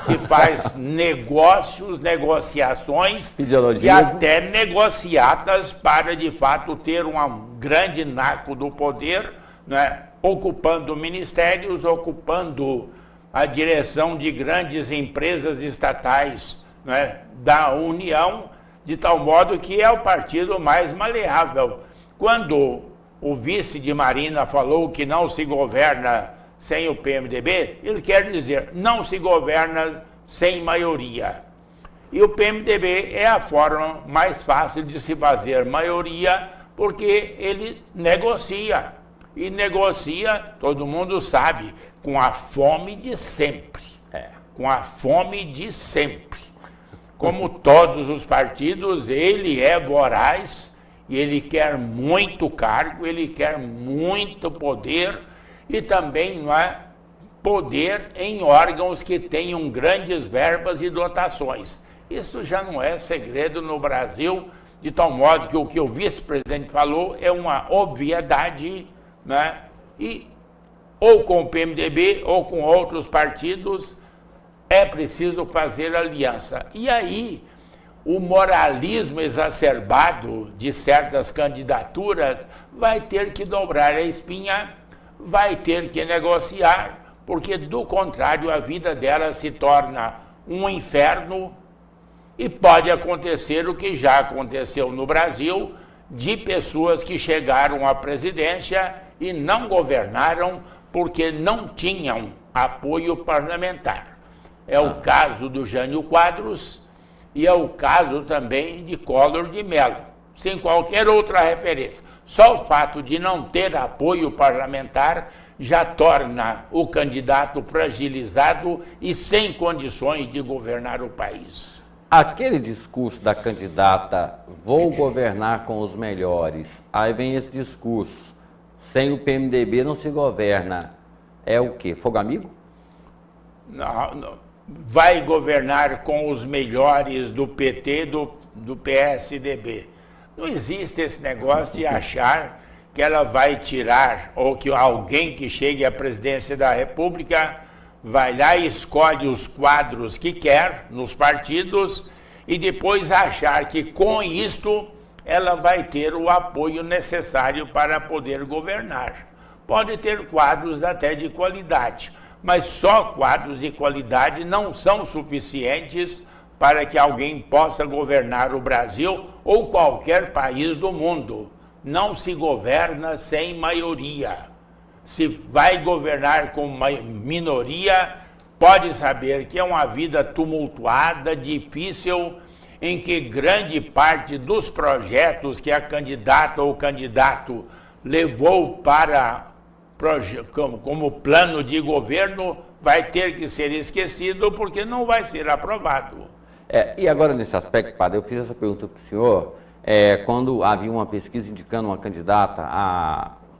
que faz negócios, negociações e até negociatas para, de fato, ter um grande naco do poder, né? Ocupando ministérios, ocupando a direção de grandes empresas estatais, né? Da União, de tal modo que é o partido mais maleável. Quando o vice de Marina falou que não se governa sem o PMDB, ele quer dizer, não se governa sem maioria. E o PMDB é a forma mais fácil de se fazer maioria, porque ele negocia. E negocia, todo mundo sabe, com a fome de sempre. Com a fome de sempre. Como todos os partidos, ele é voraz E ele quer muito cargo, ele quer muito poder e também, não é, poder em órgãos que tenham grandes verbas e dotações. Isso já não é segredo no Brasil, de tal modo que o que o vice-presidente falou é uma obviedade, né? E ou com o PMDB ou com outros partidos é preciso fazer aliança. E aí o moralismo exacerbado de certas candidaturas vai ter que dobrar a espinha, vai ter que negociar, porque do contrário a vida dela se torna um inferno e pode acontecer o que já aconteceu no Brasil, de pessoas que chegaram à presidência e não governaram porque não tinham apoio parlamentar. É o caso do Jânio Quadros e é o caso também de Collor de Mello, sem qualquer outra referência. Só o fato de não ter apoio parlamentar já torna o candidato fragilizado e sem condições de governar o país. Aquele discurso da candidata, vou governar com os melhores, aí vem esse discurso, sem o PMDB não se governa, é o quê? Fogo amigo? Não. Vai governar com os melhores do PT, do PSDB. Não existe esse negócio de achar que ela vai tirar, ou que alguém que chegue à presidência da República vai lá e escolhe os quadros que quer nos partidos e depois achar que com isto ela vai ter o apoio necessário para poder governar. Pode ter quadros até de qualidade, mas só quadros de qualidade não são suficientes para que alguém possa governar o Brasil ou qualquer país do mundo. Não se governa sem maioria. Se vai governar com uma minoria, pode saber que é uma vida tumultuada, difícil, em que grande parte dos projetos que a candidata ou candidato levou para como plano de governo vai ter que ser esquecido porque não vai ser aprovado. E agora nesse aspecto, padre, eu fiz essa pergunta para o senhor, quando havia uma pesquisa indicando uma candidata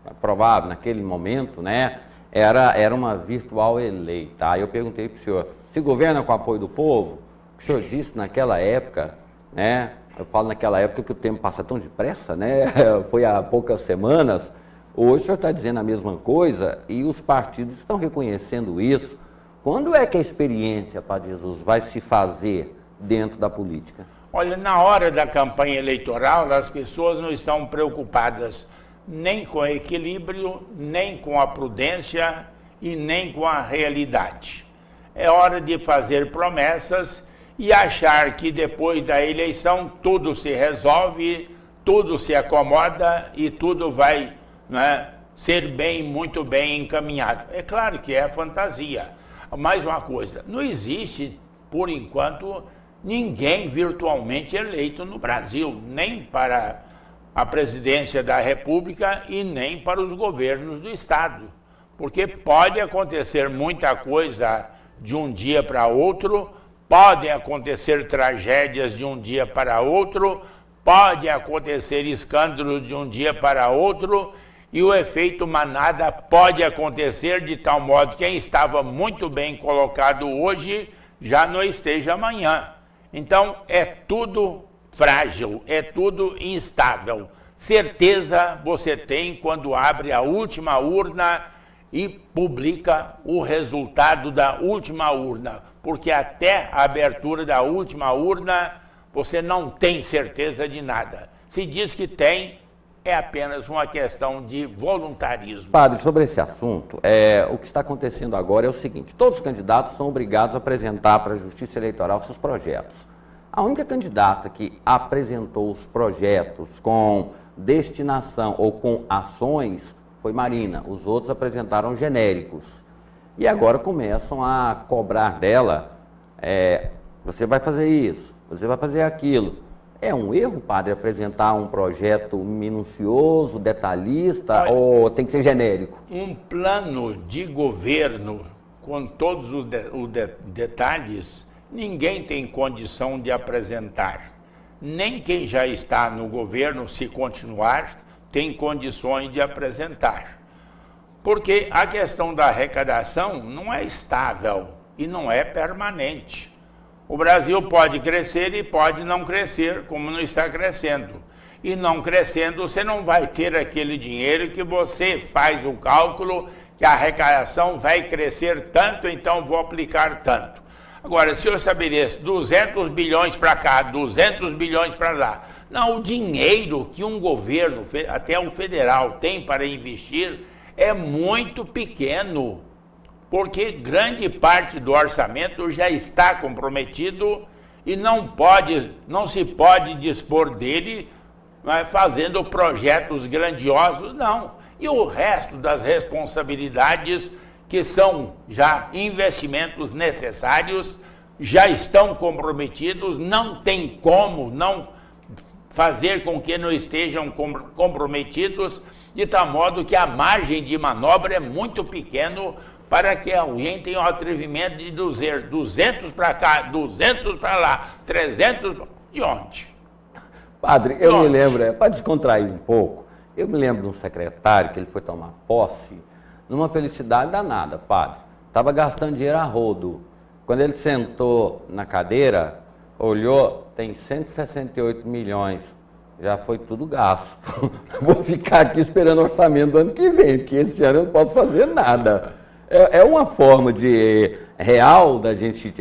aprovada naquele momento, né, era uma virtual eleita. Aí eu perguntei para o senhor, se governa com o apoio do povo? O senhor disse naquela época, né, eu falo naquela época que o tempo passa tão depressa, né, foi há poucas semanas. Hoje o senhor está dizendo a mesma coisa e os partidos estão reconhecendo isso. Quando é que a experiência, Padre Jesus, vai se fazer dentro da política? Olha, na hora da campanha eleitoral, as pessoas não estão preocupadas nem com o equilíbrio, nem com a prudência e nem com a realidade. É hora de fazer promessas e achar que depois da eleição tudo se resolve, tudo se acomoda e tudo vai, né, ser muito bem encaminhado. É claro que é fantasia. Mais uma coisa, não existe, por enquanto, ninguém virtualmente eleito no Brasil, nem para a presidência da República e nem para os governos do Estado. Porque pode acontecer muita coisa de um dia para outro, podem acontecer tragédias de um dia para outro, pode acontecer escândalos de um dia para outro, e o efeito manada pode acontecer de tal modo que quem estava muito bem colocado hoje já não esteja amanhã. Então é tudo frágil, é tudo instável. Certeza você tem quando abre a última urna e publica o resultado da última urna, porque até a abertura da última urna você não tem certeza de nada. Se diz que tem, é apenas uma questão de voluntarismo. Padre, sobre esse assunto, o que está acontecendo agora é o seguinte, todos os candidatos são obrigados a apresentar para a Justiça Eleitoral seus projetos. A única candidata que apresentou os projetos com destinação ou com ações foi Marina, os outros apresentaram genéricos. E agora começam a cobrar dela, você vai fazer isso, você vai fazer aquilo. É um erro, padre, apresentar um projeto minucioso, detalhista, ou tem que ser genérico? Um plano de governo com todos os detalhes, ninguém tem condição de apresentar. nem quem já está no governo, se continuar, tem condições de apresentar. Porque a questão da arrecadação não é estável e não é permanente. O Brasil pode crescer e pode não crescer, como não está crescendo. E não crescendo, você não vai ter aquele dinheiro que você faz o cálculo que a arrecadação vai crescer tanto, então vou aplicar tanto. Agora, se eu estabeleço 200 bilhões para cá, 200 bilhões para lá, não, o dinheiro que um governo, até o federal, tem para investir é muito pequeno, porque grande parte do orçamento já está comprometido e não se pode dispor dele fazendo projetos grandiosos, não. E o resto das responsabilidades, que são já investimentos necessários, já estão comprometidos, não tem como não fazer com que não estejam comprometidos, de tal modo que a margem de manobra é muito pequena para que alguém tenha o atrevimento de dizer 200 para cá, 200 para lá, 300 de onde? Padre, eu me lembro, para descontrair um pouco, eu me lembro de um secretário que ele foi tomar posse, numa felicidade danada, padre. Estava gastando dinheiro a rodo. Quando ele sentou na cadeira, olhou, tem 168 milhões. Já foi tudo gasto. Vou ficar aqui esperando o orçamento do ano que vem, porque esse ano eu não posso fazer nada. É uma forma real da gente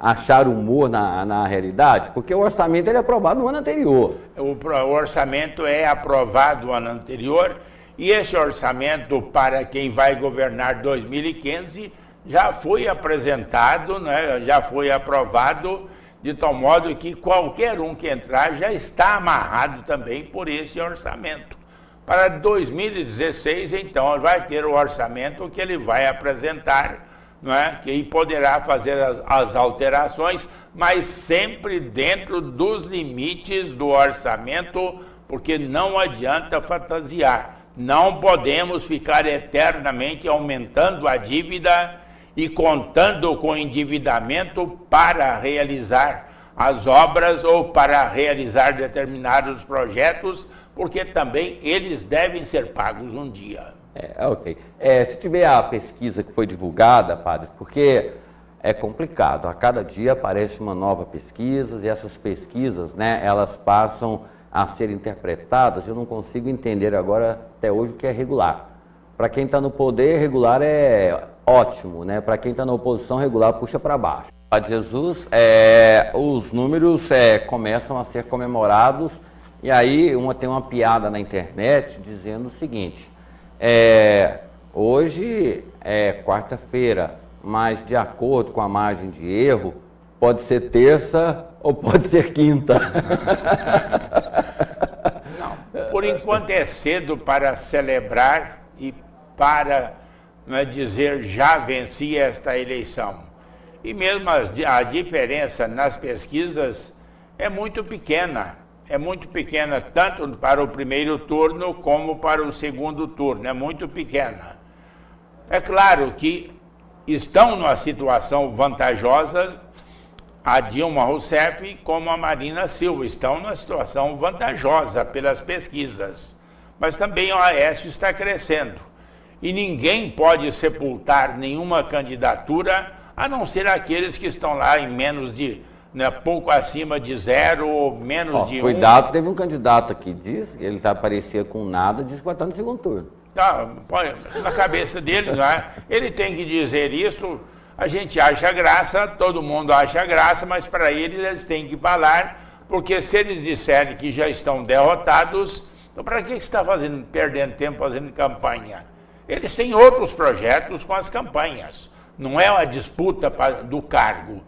achar humor na realidade, porque o orçamento ele é aprovado no ano anterior. O orçamento é aprovado no ano anterior, e esse orçamento para quem vai governar 2015 já foi apresentado, né, já foi aprovado, de tal modo que qualquer um que entrar já está amarrado também por esse orçamento. Para 2016, então, vai ter o orçamento que ele vai apresentar, não é? Que poderá fazer as alterações, mas sempre dentro dos limites do orçamento, porque não adianta fantasiar. Não podemos ficar eternamente aumentando a dívida e contando com endividamento para realizar as obras ou para realizar determinados projetos, porque também eles devem ser pagos um dia. Ok. Se tiver a pesquisa que foi divulgada, padre, porque é complicado, a cada dia aparece uma nova pesquisa e essas pesquisas, né, elas passam a ser interpretadas, eu não consigo entender agora, até hoje, o que é regular. Para quem está no poder, regular é ótimo, né? Para quem está na oposição, regular puxa para baixo. Padre Jesus, os números começam a ser comemorados, e aí tem uma piada na internet dizendo o seguinte, hoje é quarta-feira, mas de acordo com a margem de erro, pode ser terça ou pode ser quinta. Não, por enquanto é cedo para celebrar e para dizer já venci esta eleição. E mesmo a diferença nas pesquisas é muito pequena. É muito pequena, tanto para o primeiro turno como para o segundo turno, é muito pequena. É claro que estão numa situação vantajosa a Dilma Rousseff como a Marina Silva, estão numa situação vantajosa pelas pesquisas, mas também o Aécio está crescendo. E ninguém pode sepultar nenhuma candidatura, a não ser aqueles que estão lá em menos de... pouco acima de 0 ou menos de 1. Cuidado, teve um candidato aqui, ele aparecia com nada, disse que vai estar no segundo turno. Tá, na cabeça dele, né? Ele tem que dizer isso, a gente acha graça, todo mundo acha graça, mas para eles têm que falar, porque se eles disserem que já estão derrotados, então para que está perdendo tempo fazendo campanha? Eles têm outros projetos com as campanhas, não é uma disputa do cargo.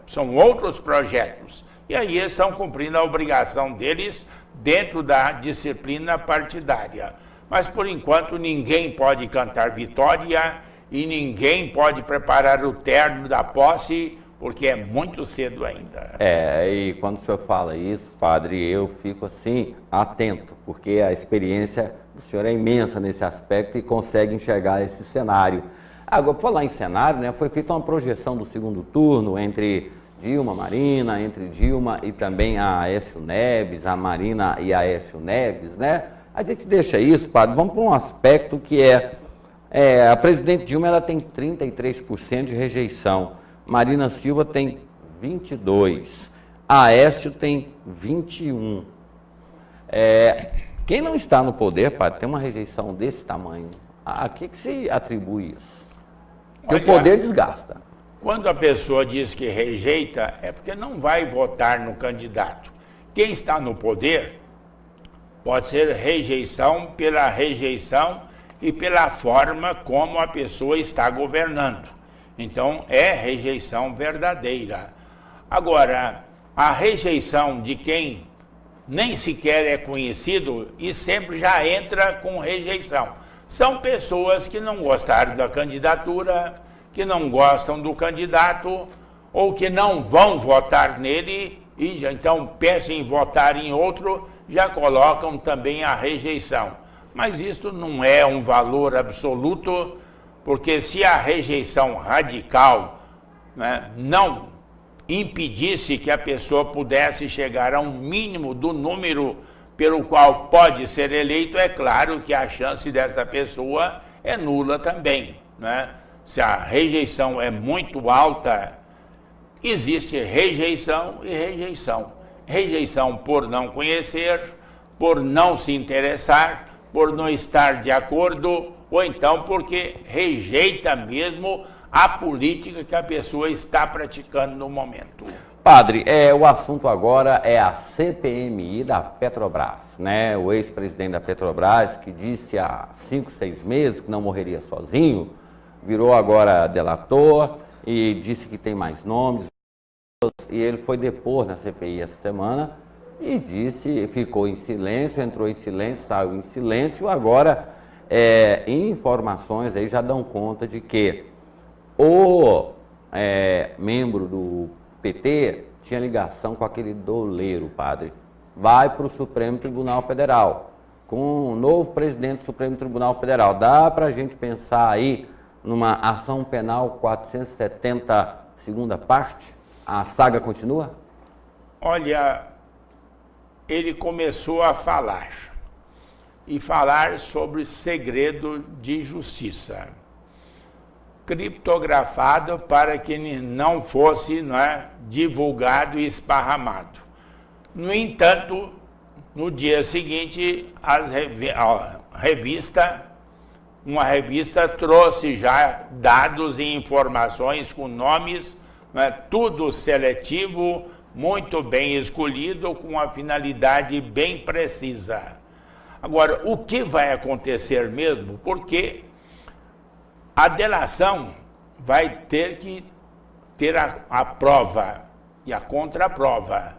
São outros projetos. E aí eles estão cumprindo a obrigação deles dentro da disciplina partidária. Mas, por enquanto, ninguém pode cantar vitória e ninguém pode preparar o terno da posse, porque é muito cedo ainda. E quando o senhor fala isso, padre, eu fico assim, atento, porque a experiência do senhor é imensa nesse aspecto e consegue enxergar esse cenário. Agora, por falar em cenário, né, foi feita uma projeção do segundo turno entre Dilma, Marina, entre Dilma e também a Aécio Neves, a Marina e a Aécio Neves, né? A gente deixa isso, padre, vamos para um aspecto que a presidente Dilma ela tem 33% de rejeição, Marina Silva tem 22%, a Aécio tem 21%. Quem não está no poder, padre, tem uma rejeição desse tamanho. A que se atribui isso? Porque o poder desgasta. Quando a pessoa diz que rejeita, é porque não vai votar no candidato. Quem está no poder pode ser rejeição pela rejeição e pela forma como a pessoa está governando. Então, é rejeição verdadeira. Agora, a rejeição de quem nem sequer é conhecido e sempre já entra com rejeição. São pessoas que não gostaram da candidatura, que não gostam do candidato ou que não vão votar nele e já, então pensam em votar em outro, já colocam também a rejeição. Mas isto não é um valor absoluto, porque se a rejeição radical, né, não impedisse que a pessoa pudesse chegar a um mínimo do número pelo qual pode ser eleito, é claro que a chance dessa pessoa é nula também, né? Se a rejeição é muito alta, existe rejeição e rejeição. Rejeição por não conhecer, por não se interessar, por não estar de acordo, ou então porque rejeita mesmo a política que a pessoa está praticando no momento. Padre, o assunto agora é a CPMI da Petrobras, né? O ex-presidente da Petrobras, que disse há 5, 6 meses que não morreria sozinho, virou agora delator e disse que tem mais nomes. E ele foi depor na CPI essa semana e disse, ficou em silêncio, entrou em silêncio, saiu em silêncio. Agora, informações aí já dão conta de que o membro do PT tinha ligação com aquele doleiro, padre. Vai para o Supremo Tribunal Federal, com o novo presidente do Supremo Tribunal Federal. Dá para a gente pensar aí numa ação penal 470, segunda parte? A saga continua? Olha, ele começou a falar, e falar sobre segredo de justiça, criptografado para que não fosse, né, divulgado e esparramado. No entanto, no dia seguinte, uma revista trouxe já dados e informações com nomes, né, tudo seletivo, muito bem escolhido, com uma finalidade bem precisa. Agora, o que vai acontecer mesmo? Porque a delação vai ter que ter a prova e a contraprova.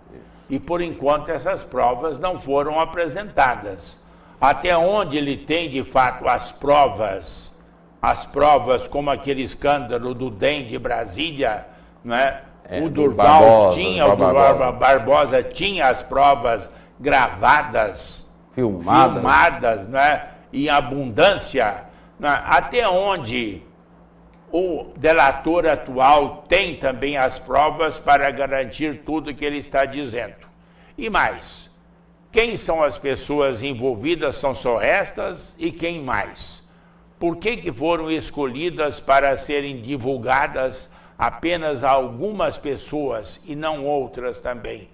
E, por enquanto, essas provas não foram apresentadas. Até onde ele tem, de fato, as provas como aquele escândalo do DEM de Brasília, né? O Durval tinha, o Barbosa tinha as provas gravadas, filmadas, né? Em abundância, né? Até onde o delator atual tem também as provas para garantir tudo que ele está dizendo. E mais, quem são as pessoas envolvidas? São só estas e quem mais? Por que foram escolhidas para serem divulgadas apenas algumas pessoas e não outras também?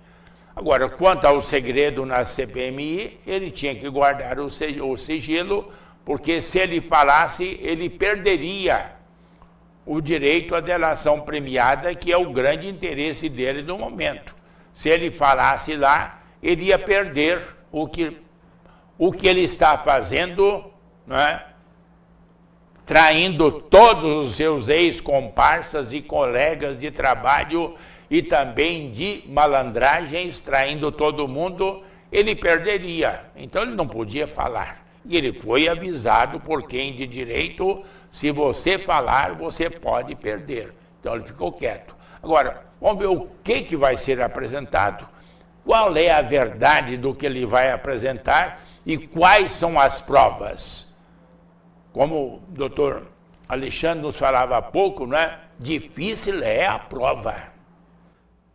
Agora, quanto ao segredo na CPMI, ele tinha que guardar o sigilo, porque se ele falasse, ele perderia o direito à delação premiada, que é o grande interesse dele no momento. Se ele falasse lá, ele ia perder o que ele está fazendo, né? Traindo todos os seus ex-comparsas e colegas de trabalho e também de malandragens, traindo todo mundo, ele perderia. Então ele não podia falar. E ele foi avisado por quem de direito: se você falar, você pode perder. Então ele ficou quieto. Agora, vamos ver o que vai ser apresentado, qual é a verdade do que ele vai apresentar e quais são as provas. Como o doutor Alexandre nos falava há pouco, não é? Difícil é a prova.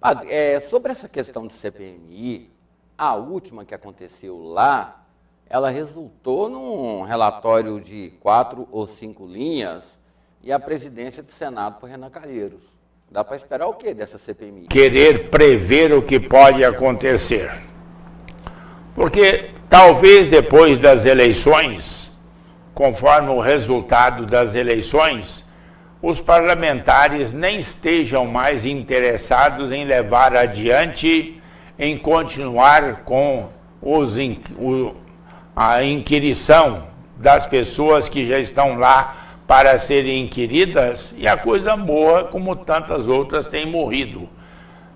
Padre, sobre essa questão de CPMI, a última que aconteceu lá, ela resultou num relatório de 4 ou 5 linhas e a presidência do Senado por Renan Calheiros. Dá para esperar o quê dessa CPMI? Querer prever o que pode acontecer. Porque talvez depois das eleições, conforme o resultado das eleições, os parlamentares nem estejam mais interessados em levar adiante, em continuar com a inquirição das pessoas que já estão lá para serem inquiridas, e a coisa morra como tantas outras têm morrido.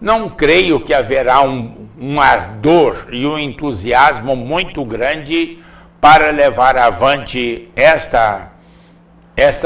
Não creio que haverá um ardor e um entusiasmo muito grande para levar avante esta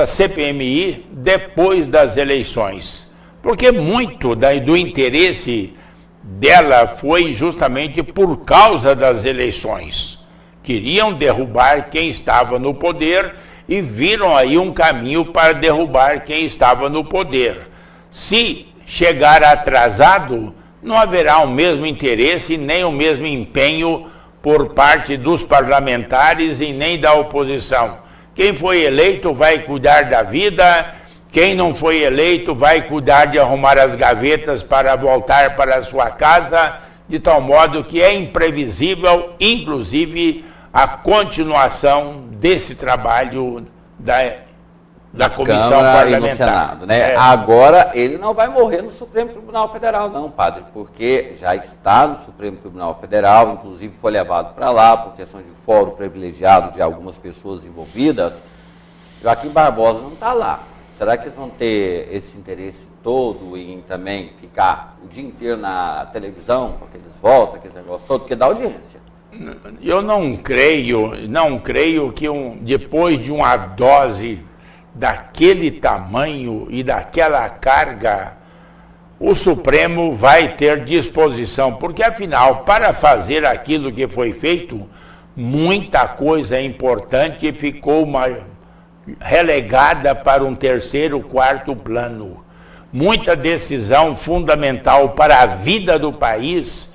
CPMI depois das eleições, porque muito do interesse dela foi justamente por causa das eleições. Queriam derrubar quem estava no poder e viram aí um caminho para derrubar quem estava no poder. Se chegar atrasado, não haverá o mesmo interesse nem o mesmo empenho por parte dos parlamentares e nem da oposição. Quem foi eleito vai cuidar da vida, quem não foi eleito vai cuidar de arrumar as gavetas para voltar para a sua casa, de tal modo que é imprevisível, inclusive, a continuação desse trabalho da comissão Câmara parlamentar. E no Senado, né? Agora, ele não vai morrer no Supremo Tribunal Federal, não, padre, porque já está no Supremo Tribunal Federal, inclusive foi levado para lá por questão de fórum privilegiado de algumas pessoas envolvidas. Joaquim Barbosa não está lá. Será que eles vão ter esse interesse todo em também ficar o dia inteiro na televisão, com aqueles votos, aqueles negócios todo, porque dá audiência? Eu não creio que depois de uma dose daquele tamanho e daquela carga, o Supremo vai ter disposição, porque afinal, para fazer aquilo que foi feito, muita coisa importante ficou relegada para um terceiro, quarto plano. Muita decisão fundamental para a vida do país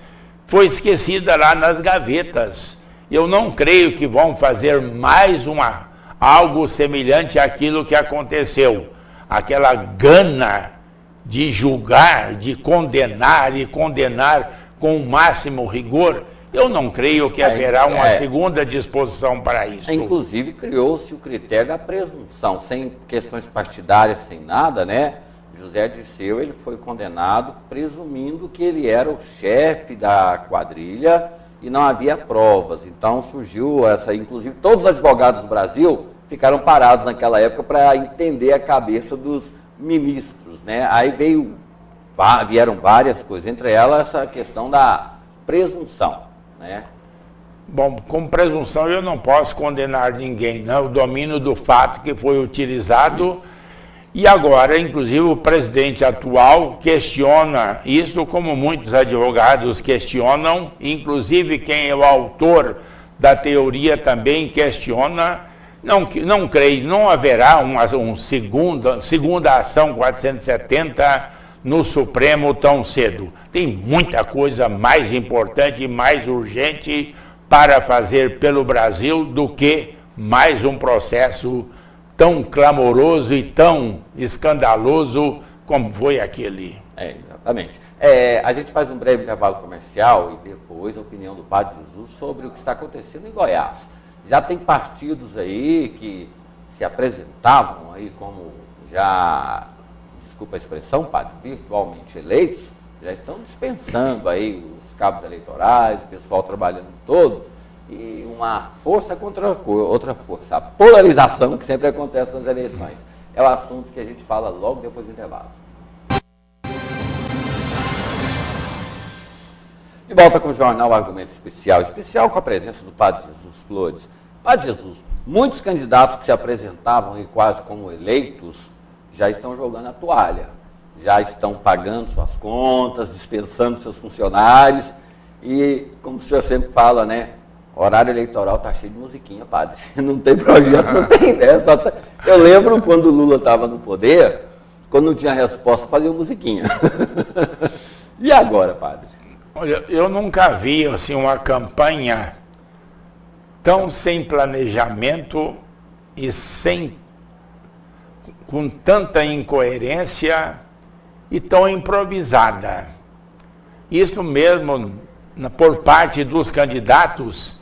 foi esquecida lá nas gavetas. Eu não creio que vão fazer mais algo semelhante àquilo que aconteceu. Aquela gana de julgar, de condenar e condenar com o máximo rigor, eu não creio que haverá uma segunda disposição para isso. Inclusive, criou-se o critério da presunção, sem questões partidárias, sem nada, né? José Dirceu, ele foi condenado presumindo que ele era o chefe da quadrilha e não havia provas. Então surgiu inclusive todos os advogados do Brasil ficaram parados naquela época para entender a cabeça dos ministros, né? Aí vieram várias coisas, entre elas essa questão da presunção, né? Bom, com presunção eu não posso condenar ninguém, né? O domínio do fato que foi utilizado. E agora, inclusive, o presidente atual questiona isso, como muitos advogados questionam, inclusive quem é o autor da teoria também questiona. Não creio, não haverá uma segunda ação 470 no Supremo tão cedo. Tem muita coisa mais importante e mais urgente para fazer pelo Brasil do que mais um processo tão clamoroso e tão escandaloso como foi aquele. Exatamente. A gente faz um breve intervalo comercial e depois a opinião do Padre Jesus sobre o que está acontecendo em Goiás. Já tem partidos aí que se apresentavam aí como desculpa a expressão, padre, virtualmente eleitos, já estão dispensando aí os cabos eleitorais, o pessoal trabalhando todo, e uma força contra outra força. A polarização que sempre acontece nas eleições. É o assunto que a gente fala logo depois do intervalo. De volta com o Jornal Argumento Especial com a presença do Padre Jesus Flores. Padre Jesus, muitos candidatos que se apresentavam aí quase como eleitos já estão jogando a toalha, já estão pagando suas contas, dispensando seus funcionários e, como o senhor sempre fala, né? Horário eleitoral está cheio de musiquinha, padre. Não tem projeto, não tem ideia. Eu lembro quando o Lula estava no poder, quando não tinha resposta, fazia musiquinha. E agora, padre? Olha, eu nunca vi assim, uma campanha tão sem planejamento e com tanta incoerência e tão improvisada. Isso mesmo por parte dos candidatos,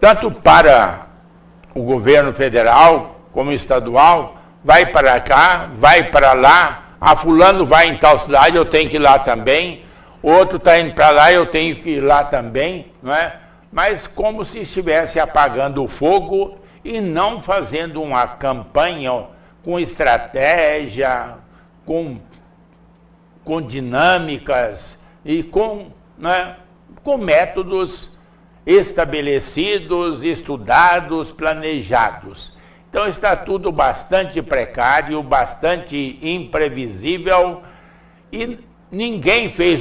tanto para o governo federal como estadual, vai para cá, vai para lá, fulano vai em tal cidade, eu tenho que ir lá também, outro está indo para lá, eu tenho que ir lá também, não é? Mas como se estivesse apagando o fogo e não fazendo uma campanha com estratégia, com dinâmicas e com métodos estabelecidos, estudados, planejados. Então está tudo bastante precário, bastante imprevisível e ninguém fez,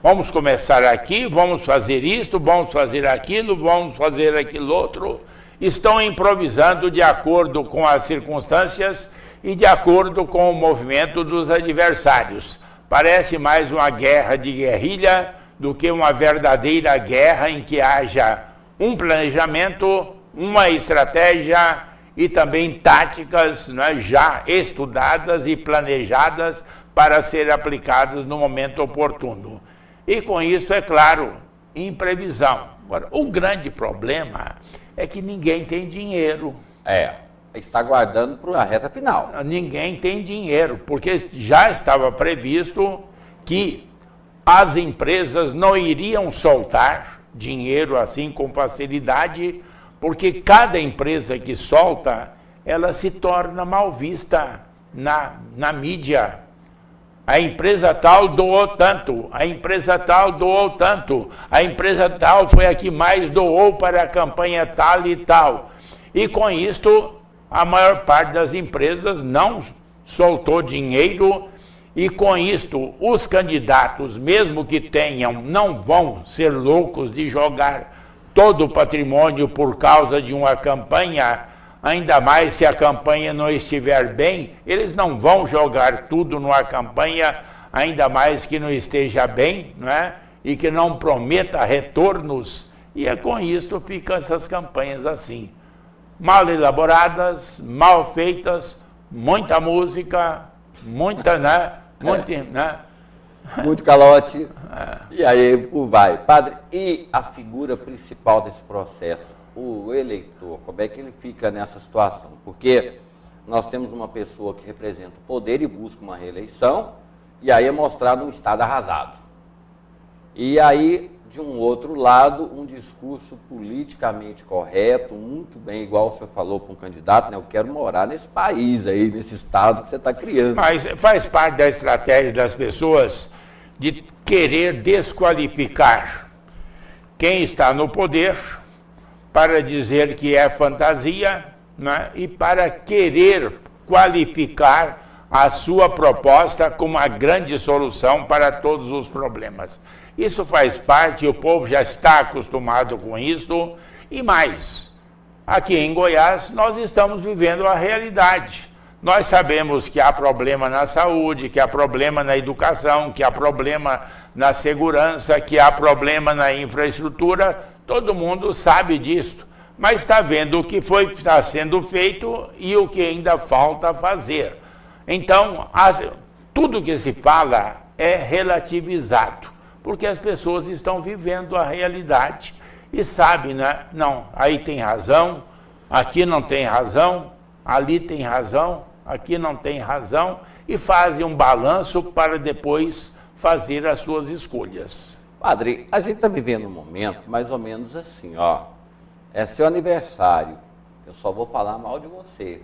vamos começar aqui, vamos fazer isto, vamos fazer aquilo, vamos fazer aquilo outro. Estão improvisando de acordo com as circunstâncias e de acordo com o movimento dos adversários. Parece mais uma guerra de guerrilha do que uma verdadeira guerra em que haja um planejamento, uma estratégia e também táticas já estudadas e planejadas para ser aplicadas no momento oportuno. E com isso, é claro, imprevisão. Agora, o grande problema é que ninguém tem dinheiro. Está guardando para a reta final. Ninguém tem dinheiro, porque já estava previsto que as empresas não iriam soltar dinheiro assim com facilidade, porque cada empresa que solta, ela se torna mal vista na mídia. A empresa tal doou tanto, a empresa tal doou tanto, a empresa tal foi a que mais doou para a campanha tal e tal. E com isto, a maior parte das empresas não soltou dinheiro e com isto os candidatos, mesmo que tenham, não vão ser loucos de jogar todo o patrimônio por causa de uma campanha, ainda mais se a campanha não estiver bem, eles não vão jogar tudo numa campanha, ainda mais que não esteja bem, não é? E que não prometa retornos, e com isso ficam essas campanhas assim, mal elaboradas, mal feitas, muita música, muita, muito calote, e aí vai. Padre, e a figura principal desse processo, o eleitor, como é que ele fica nessa situação? Porque nós temos uma pessoa que representa o poder e busca uma reeleição, e aí é mostrado um Estado arrasado. E aí, de um outro lado, um discurso politicamente correto, muito bem, igual o senhor falou para um candidato, eu quero morar nesse país aí, nesse Estado que você está criando. Mas faz parte da estratégia das pessoas de querer desqualificar quem está no poder para dizer que é fantasia, e para querer qualificar a sua proposta como a grande solução para todos os problemas. Isso faz parte, o povo já está acostumado com isso, e mais, aqui em Goiás nós estamos vivendo a realidade. Nós sabemos que há problema na saúde, que há problema na educação, que há problema na segurança, que há problema na infraestrutura, todo mundo sabe disso, mas está vendo o que está sendo feito e o que ainda falta fazer. Então, tudo que se fala é relativizado, porque as pessoas estão vivendo a realidade e sabem, não, aí tem razão, aqui não tem razão, ali tem razão, aqui não tem razão, e fazem um balanço para depois fazer as suas escolhas. Padre, a gente está vivendo um momento mais ou menos assim, é seu aniversário, eu só vou falar mal de você.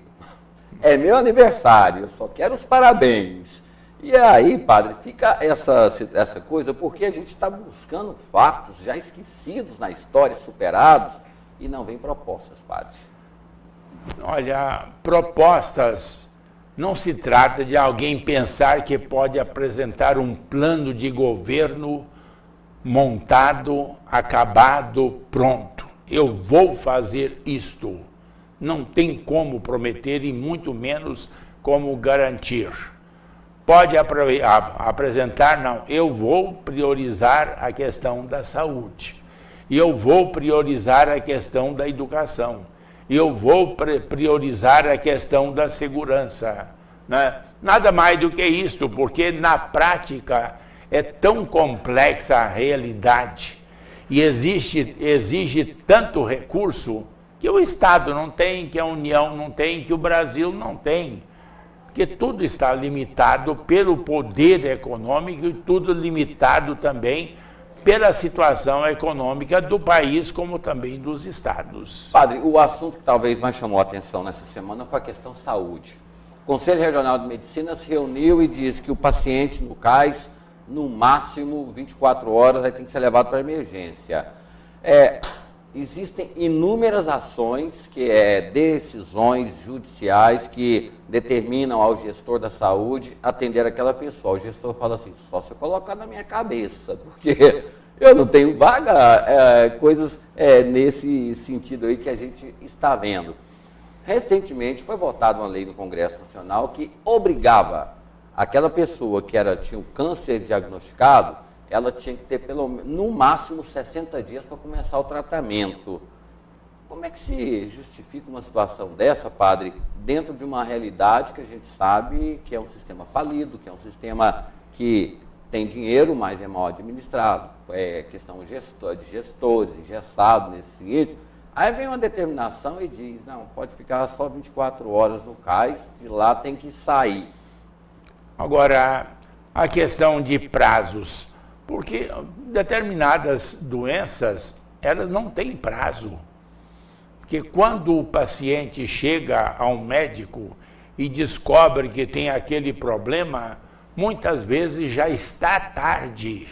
É meu aniversário, eu só quero os parabéns. E aí, padre, fica essa coisa, porque a gente está buscando fatos já esquecidos na história, superados, e não vem propostas, padre. Olha, propostas, não se trata de alguém pensar que pode apresentar um plano de governo montado, acabado, pronto. Eu vou fazer isto. Não tem como prometer e muito menos como garantir. pode apresentar, não, eu vou priorizar a questão da saúde, e eu vou priorizar a questão da educação, e eu vou priorizar a questão da segurança, né? Nada mais do que isto, porque na prática é tão complexa a realidade e exige tanto recurso que o Estado não tem, que a União não tem, que o Brasil não tem. Porque tudo está limitado pelo poder econômico e tudo limitado também pela situação econômica do país, como também dos estados. Padre, o assunto que talvez mais chamou a atenção nessa semana foi a questão saúde. O Conselho Regional de Medicina se reuniu e disse que o paciente no CAIS, no máximo 24 horas, aí tem que ser levado para emergência. Existem inúmeras ações, decisões judiciais que determinam ao gestor da saúde atender aquela pessoa. O gestor fala assim, só se eu colocar na minha cabeça, porque eu não tenho vaga, coisas nesse sentido aí que a gente está vendo. Recentemente foi votada uma lei no Congresso Nacional que obrigava aquela pessoa que tinha o câncer diagnosticado, ela tinha que ter no máximo 60 dias para começar o tratamento. Como é que se justifica uma situação dessa, padre, dentro de uma realidade que a gente sabe que é um sistema falido, que é um sistema que tem dinheiro, mas é mal administrado, é questão de gestores, engessados nesse seguinte. Aí vem uma determinação e diz, não, pode ficar só 24 horas no CAIS, de lá tem que sair. Agora, a questão de prazos, porque determinadas doenças, elas não têm prazo. Porque quando o paciente chega a um médico e descobre que tem aquele problema, muitas vezes já está tarde.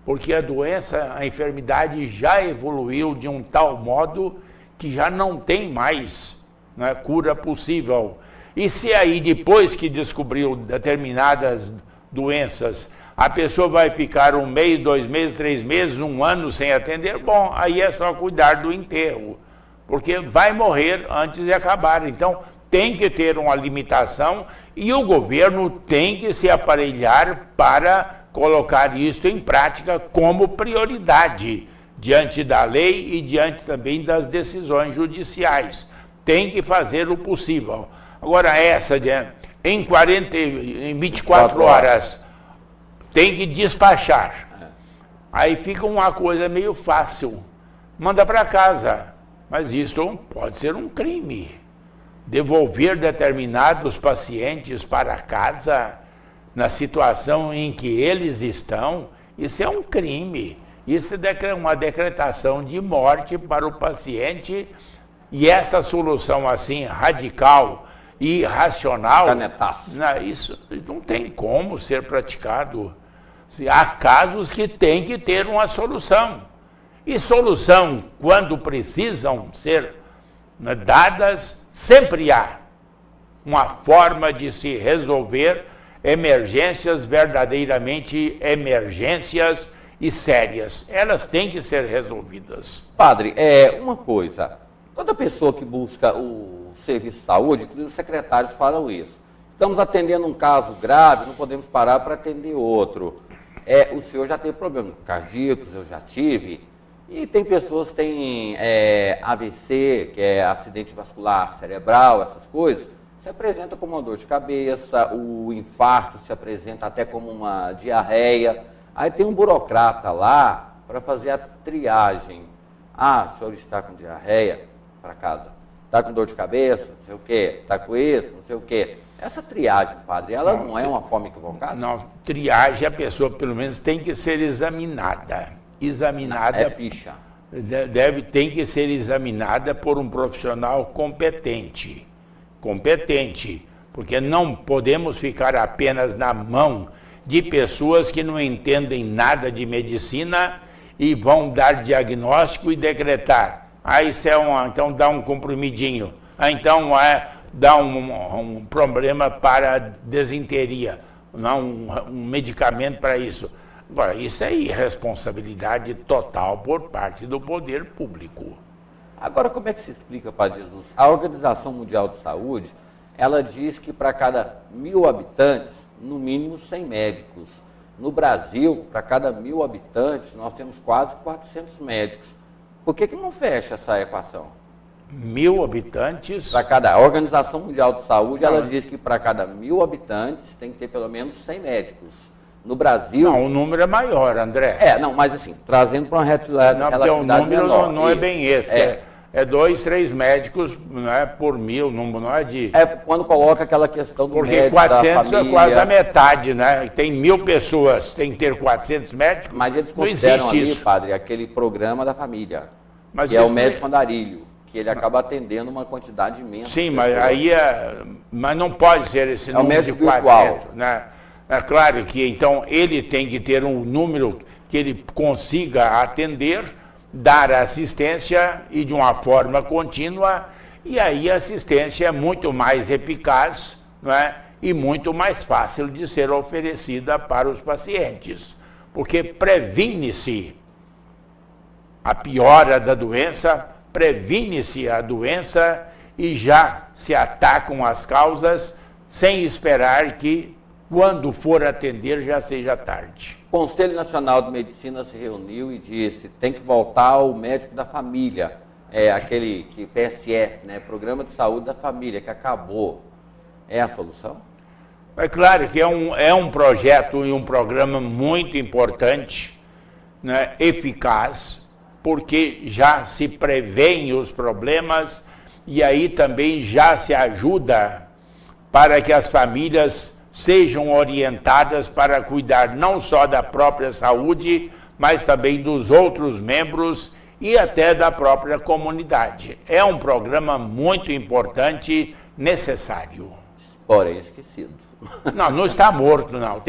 Porque a doença, a enfermidade já evoluiu de um tal modo que já não tem mais, né, cura possível. E se aí, depois que descobriu determinadas doenças, a pessoa vai ficar 1 mês, 2 meses, 3 meses, 1 ano sem atender, bom, aí é só cuidar do enterro, porque vai morrer antes de acabar. Então, tem que ter uma limitação e o governo tem que se aparelhar para colocar isso em prática como prioridade diante da lei e diante também das decisões judiciais. Tem que fazer o possível. Agora essa, em 24 horas, tem que despachar. Aí fica uma coisa meio fácil. Manda para casa. Mas isso pode ser um crime. Devolver determinados pacientes para casa na situação em que eles estão, isso é um crime. Isso é uma decretação de morte para o paciente. E essa solução assim, radical e irracional, isso não tem como ser praticado. Há casos que tem que ter uma solução. E solução, quando precisam ser dadas, sempre há uma forma de se resolver emergências verdadeiramente emergências e sérias. Elas têm que ser resolvidas. Padre, uma coisa, toda pessoa que busca o serviço de saúde, inclusive os secretários falam isso. Estamos atendendo um caso grave, não podemos parar para atender outro. O senhor já teve problemas cardíacos, eu já tive, e tem pessoas que têm AVC, que é acidente vascular cerebral, essas coisas, se apresenta como uma dor de cabeça, o infarto se apresenta até como uma diarreia. Aí tem um burocrata lá para fazer a triagem. Ah, o senhor está com diarreia, para casa. Está com dor de cabeça, não sei o quê. Está com isso, não sei o quê. Essa triagem, padre, ela não é uma forma equivocada? Não, triagem, a pessoa pelo menos tem que ser examinada. Examinada. É ficha. Tem que ser examinada por um profissional competente. Porque não podemos ficar apenas na mão de pessoas que não entendem nada de medicina e vão dar diagnóstico e decretar. Isso então dá um comprimidinho. Então dá um problema para desinteria, um medicamento para isso. Agora, isso é irresponsabilidade total por parte do poder público. Agora, como é que se explica, Padre Jesus? A Organização Mundial de Saúde, ela diz que para cada 1.000 habitantes, no mínimo 100 médicos. No Brasil, para cada 1.000 habitantes, nós temos quase 400 médicos. Por que não fecha essa equação? 1.000 habitantes? Para cada. A Organização Mundial de Saúde, ela diz que para cada 1.000 habitantes tem que ter pelo menos 100 médicos. No Brasil... Não, o número é maior, André. Não, mas assim, trazendo para uma relatividade o número menor. Não é bem esse. É 2, 3 médicos, não é por 1.000, não é de... Quando coloca aquela questão do porque médico 400 da família, é quase a metade, né? Tem 1.000 pessoas, tem que ter 400 médicos. Mas eles não consideram existe ali, isso. padre, aquele programa da família, Mas que é o isso médico andarilho, que ele acaba atendendo uma quantidade imensa. Sim, de mas pessoas. aí mas não pode ser esse o número de médico 400, virtual. né? É claro que então ele tem que ter um número que ele consiga atender, dar assistência e de uma forma contínua, e aí a assistência é muito mais eficaz, não é? E muito mais fácil de ser oferecida para os pacientes, porque previne-se a piora da doença, previne-se a doença e já se atacam as causas sem esperar que, quando for atender, já seja tarde. O Conselho Nacional de Medicina se reuniu e disse, tem que voltar o médico da família, aquele que PSF, né, Programa de Saúde da Família, que acabou. É a solução? É claro que é um projeto e um programa muito importante, né, eficaz, porque já se prevêem os problemas e aí também já se ajuda para que as famílias sejam orientadas para cuidar não só da própria saúde, mas também dos outros membros e até da própria comunidade. É um programa muito importante, necessário. Porém esquecido. Não está morto, não.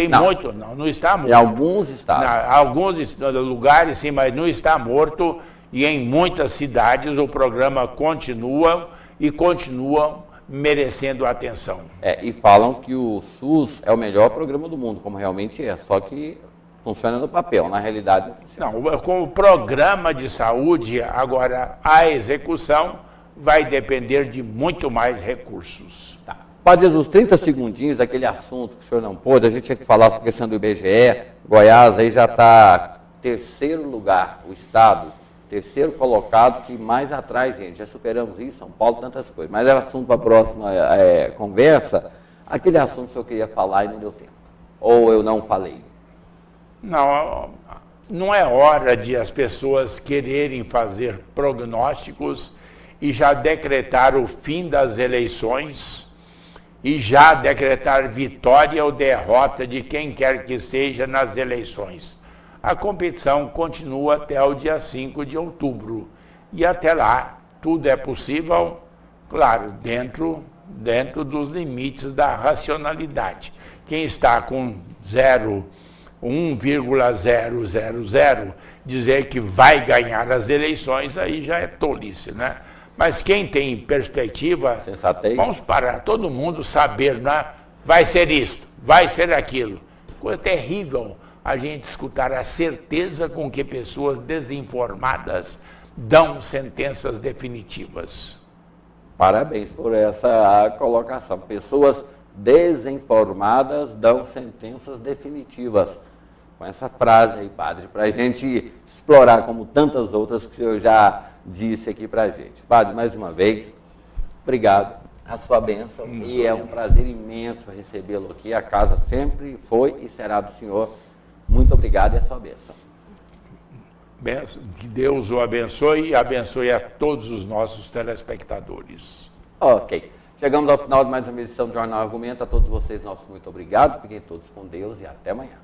Não está morto. Em alguns estados. Alguns lugares, sim, mas não está morto. E em muitas cidades o programa continua e continua merecendo atenção. E falam que o SUS é o melhor programa do mundo, como realmente é, só que funciona no papel, na realidade não funciona. Não, com o programa de saúde, agora a execução vai depender de muito mais recursos. Tá. Padre Jesus, 30 segundinhos, aquele assunto que o senhor não pôde, a gente tinha que falar sobre a questão do IBGE, Goiás aí já está terceiro lugar, o estado, terceiro colocado, que mais atrás, gente, já superamos Rio, São Paulo, tantas coisas. Mas é assunto para a próxima conversa. Aquele assunto que o senhor queria falar e não deu tempo. Ou eu não falei? Não é hora de as pessoas quererem fazer prognósticos e já decretar o fim das eleições e já decretar vitória ou derrota de quem quer que seja nas eleições. A competição continua até o dia 5 de outubro. E até lá, tudo é possível, claro, dentro dos limites da racionalidade. Quem está com 1,000, dizer que vai ganhar as eleições, aí já é tolice, né? Mas quem tem perspectiva, sensatez, vamos parar, todo mundo saber, né? Vai ser isto, vai ser aquilo. Coisa terrível a gente escutar a certeza com que pessoas desinformadas dão sentenças definitivas. Parabéns por essa colocação. Pessoas desinformadas dão sentenças definitivas. Com essa frase aí, padre, para a gente explorar como tantas outras que o senhor já disse aqui para a gente. Padre, mais uma vez, obrigado. A sua bênção. E é um prazer imenso recebê-lo aqui. A casa sempre foi e será do senhor. Muito obrigado e a sua bênção. Que Deus o abençoe e abençoe a todos os nossos telespectadores. Ok. Chegamos ao final de mais uma edição do Jornal Argumento. A todos vocês, nosso muito obrigado. Fiquem todos com Deus e até amanhã.